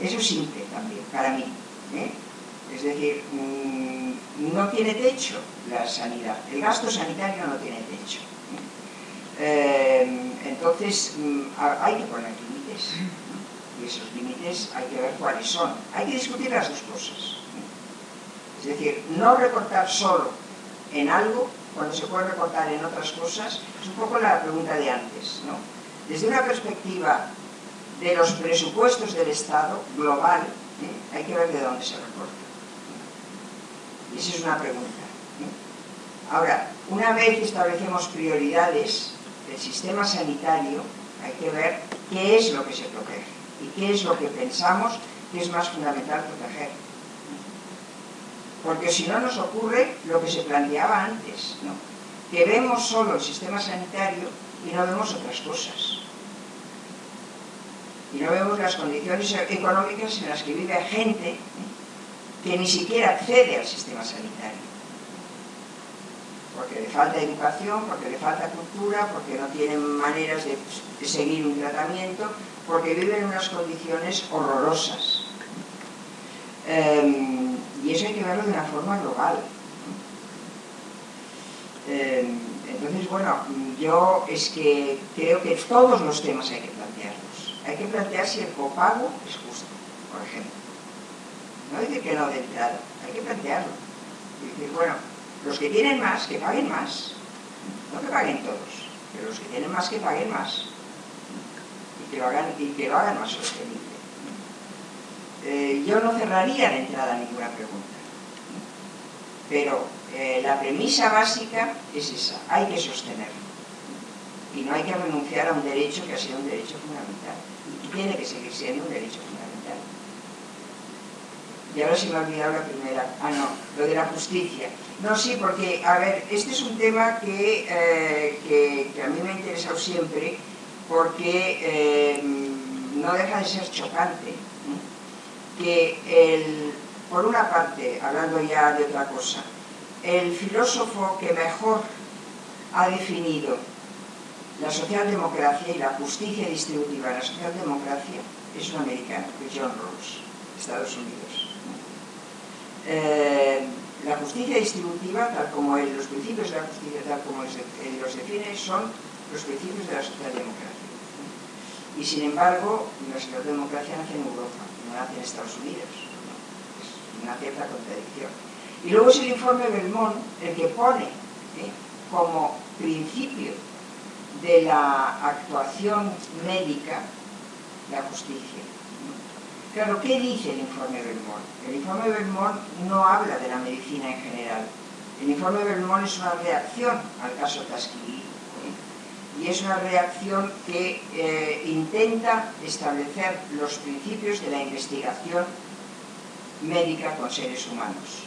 eso es simple también, para mí. Es decir, no tiene techo la sanidad, el gasto sanitario no tiene techo. Entonces, hay que poner límites. Y esos límites hay que ver cuáles son. Hay que discutir las dos cosas. Es decir, no recortar solo en algo cuando se puede recortar en otras cosas. Es un poco la pregunta de antes, ¿no? Desde una perspectiva de los presupuestos del Estado global, hay que ver de dónde se recorta. Y esa es una pregunta. Ahora, una vez establecemos prioridades del sistema sanitario, hay que ver qué es lo que se protege y qué es lo que pensamos que es más fundamental proteger. Porque si no nos ocurre lo que se planteaba antes, ¿no? Que vemos solo el sistema sanitario y no vemos otras cosas. Y no vemos las condiciones económicas en las que vive gente que ni siquiera accede al sistema sanitario. Porque le falta educación, porque le falta cultura, porque no tienen maneras de seguir un tratamiento, porque viven en unas condiciones horrorosas. Y eso hay que verlo de una forma global. Entonces, bueno, yo es que creo que todos los temas hay que plantearlos. Hay que plantear si el copago es justo, por ejemplo. No decir que no de entrada, hay que plantearlo. Y decir, bueno, los que tienen más, que paguen más. No que paguen todos, pero los que tienen más, que paguen más. Y que lo hagan más sostenible. yo no cerraría de entrada ninguna pregunta, pero la premisa básica es esa, hay que sostenerlo y no hay que renunciar a un derecho que ha sido un derecho fundamental y tiene que seguir siendo un derecho fundamental. Y ahora se me ha olvidado la primera, lo de la justicia. No, sí, porque, a ver, este es un tema que a mí me ha interesado siempre porque no deja de ser chocante, que por una parte, hablando ya de otra cosa, el filósofo que mejor ha definido la socialdemocracia y la justicia distributiva de la socialdemocracia es un americano, que es John Rawls, Estados Unidos. La justicia distributiva, tal como los principios de la justicia, tal como los define, son los principios de la socialdemocracia. Y sin embargo, la socialdemocracia nace en Europa, no nace en Estados Unidos. Es una cierta contradicción. Y luego es el informe Belmont el que pone como principio de la actuación médica la justicia. Claro, ¿qué dice el informe Belmont? El informe Belmont no habla de la medicina en general. El informe Belmont es una reacción al caso Tashkili, y es una reacción que intenta establecer los principios de la investigación médica con seres humanos.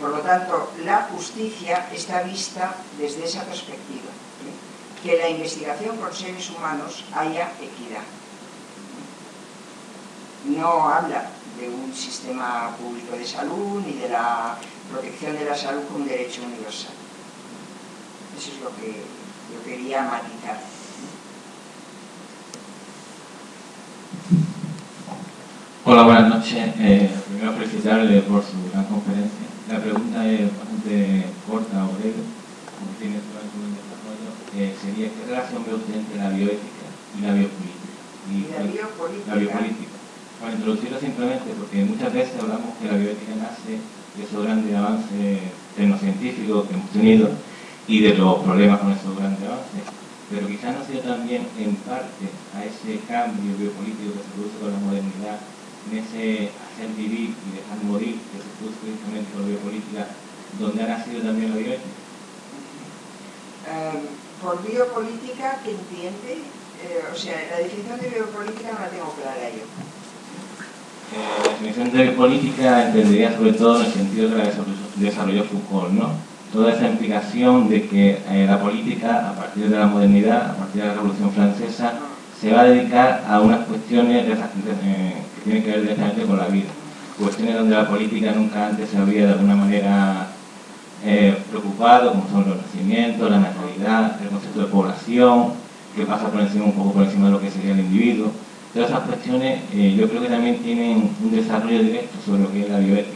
Por lo tanto, la justicia está vista desde esa perspectiva, que en la investigación con seres humanos haya equidad. No habla de un sistema público de salud ni de la protección de la salud como un derecho universal. Eso es lo que yo quería matizar. Hola, buenas noches. Primero felicitarle por su gran conferencia. La pregunta es bastante corta o breve, como tiene todo el desarrollo. Sería, ¿qué relación ve usted entre la bioética y la biopolítica? La biopolítica. Para introducirlo simplemente, porque muchas veces hablamos que la bioética nace de esos grandes avances tecnocientíficos que hemos tenido y de los problemas con esos grandes avances, pero quizás no ha sido también en parte a ese cambio biopolítico que se produce con la modernidad, en ese hacer vivir y dejar morir que se produce precisamente con la biopolítica, donde ha nacido también la bioética. Por biopolítica, ¿qué entiende? O sea, la definición de biopolítica no la tengo clara yo. La definición de biopolítica entendería sobre todo en el sentido que la desarrolló Foucault, ¿no? Toda esa implicación de que la política, a partir de la modernidad, a partir de la Revolución Francesa, se va a dedicar a unas cuestiones que tienen que ver directamente con la vida. Cuestiones donde la política nunca antes se había de alguna manera preocupado, como son los nacimientos, la natalidad, el concepto de población, que pasa por encima, un poco por encima de lo que sería el individuo. Todas esas cuestiones yo creo que también tienen un desarrollo directo sobre lo que es la bioética.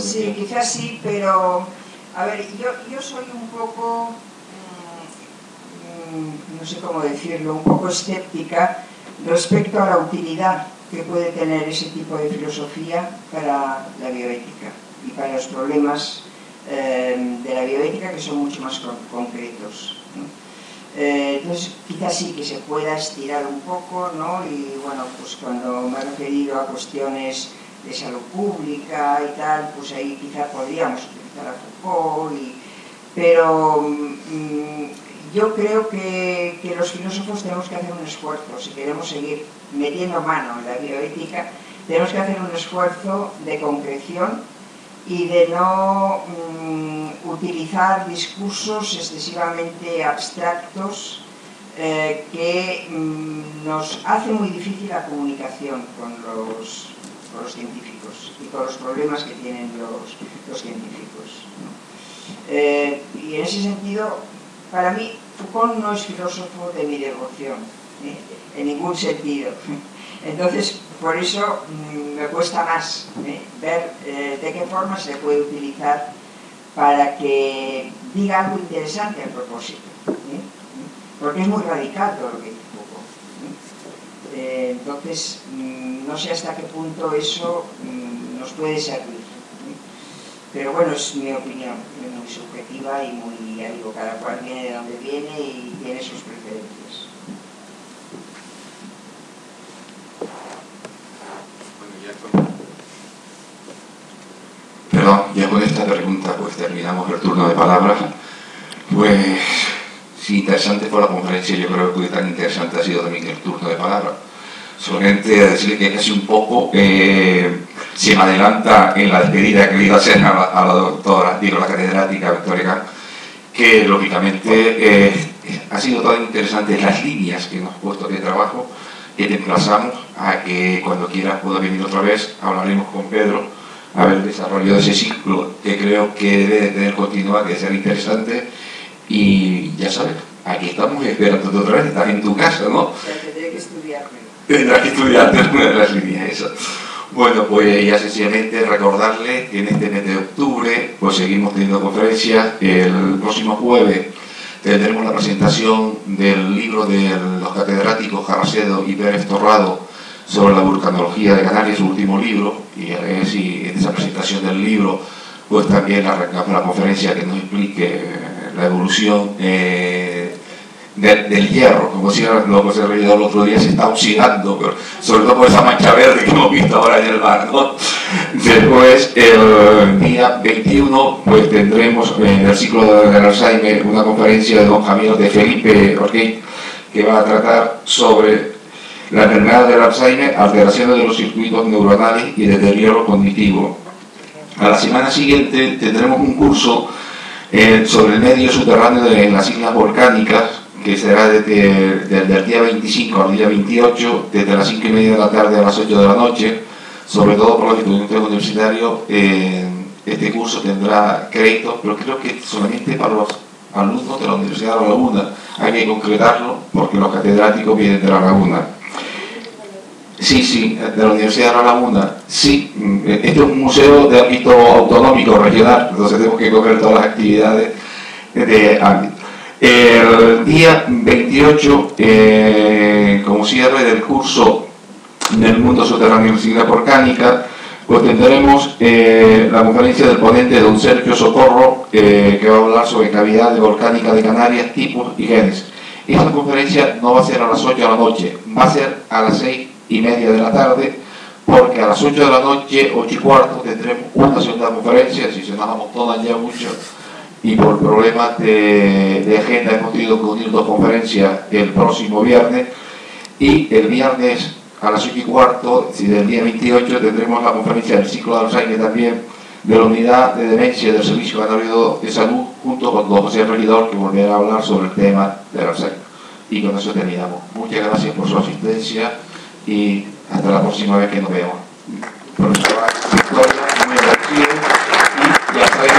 Sí, quizás sí, pero a ver, yo soy un poco, no sé cómo decirlo, un poco escéptica respecto a la utilidad que puede tener ese tipo de filosofía para la bioética y para los problemas de la bioética, que son mucho más concretos, ¿no? Entonces quizás sí que se pueda estirar un poco, ¿no? Y bueno, pues cuando me he referido a cuestiones de salud pública y tal, pues ahí quizás podríamos utilizar a Foucault, pero yo creo que los filósofos tenemos que hacer un esfuerzo. Si queremos seguir metiendo mano en la bioética, tenemos que hacer un esfuerzo de concreción y de no utilizar discursos excesivamente abstractos que nos hace muy difícil la comunicación con los científicos y con los problemas que tienen los científicos, ¿no? Y en ese sentido, para mí, Foucault no es filósofo de mi devoción, en ningún sentido. Entonces, por eso me cuesta más ver de qué forma se puede utilizar para que diga algo interesante al propósito, porque es muy radical todo lo que dice Foucault. Entonces, no sé hasta qué punto eso nos puede servir. Pero bueno, es mi opinión, es muy subjetiva y muy, ya digo, cada cual viene de donde viene y tiene sus preferencias. terminamos el turno de palabras. Pues, si interesante fue la conferencia, yo creo que tan interesante ha sido también el turno de palabras. Solamente decirle que casi un poco se me adelanta en la despedida que le iba a hacer a la doctora, digo, la catedrática Victoria Camp, que lógicamente ha sido tan interesante las líneas que hemos puesto de trabajo, que te emplazamos a que cuando quieras pueda venir otra vez, hablaremos con Pedro, a ver el desarrollo de ese ciclo, que creo que debe de tener continuidad, que ser interesante, y ya sabes, aquí estamos esperando otra vez, estás en tu casa, ¿no? O sea, tendré que estudiarme. Tendrás que estudiar una de las líneas esas. Bueno, pues ya sencillamente recordarle que en este mes de octubre pues seguimos teniendo conferencias. El próximo jueves tendremos la presentación del libro de los catedráticos Carracedo y Pérez Torrado sobre la vulcanología de Canarias, su último libro, y a ver si en esa presentación del libro pues también arrancamos la conferencia que nos explique la evolución del hierro, como si lo que se reveló el otro día, se está oxidando, pero sobre todo por esa mancha verde que hemos visto ahora en el mar, ¿no? Después, el día 21, pues tendremos en el ciclo del Alzheimer una conferencia de don Javier de Felipe Ortiz, que va a tratar sobre la enfermedad del Alzheimer, alteraciones de los circuitos neuronales y deterioro cognitivo. A la semana siguiente tendremos un curso sobre el medio subterráneo de las islas volcánicas, que será desde el día 25 al día 28, desde las 5:30 de la tarde a las 8 de la noche, sobre todo por los estudiantes universitarios. Este curso tendrá créditos, pero creo que solamente para los alumnos de la Universidad de La Laguna. Hay que concretarlo porque los catedráticos vienen de La Laguna. Sí, de la Universidad de La Laguna. Sí, este es un museo de ámbito autonómico, regional, entonces tenemos que coger todas las actividades de ámbito. El día 28, como cierre del curso del mundo subterráneo de islas volcánicas, pues tendremos la conferencia del ponente don Sergio Socorro, que va a hablar sobre cavidades volcánicas de Canarias, tipos y genes. Esta conferencia no va a ser a las 8 de la noche, va a ser a las 6:30 de la tarde, porque a las 8 de la noche, 8:15, tendremos una segunda conferencia, si se nos amontonan ya mucho, y por problemas de agenda hemos tenido que unir dos conferencias el próximo viernes, y el viernes a las 8:15, del día 28, tendremos la conferencia del ciclo de Alzheimer también, de la unidad de demencia del Servicio Canario de Salud, junto con don José Regidor, que volverá a hablar sobre el tema del Alzheimer. Y con eso terminamos. Muchas gracias por su asistencia y hasta la próxima vez que nos veamos. Profesora Victoria, muy agradecido, y ya sabéis que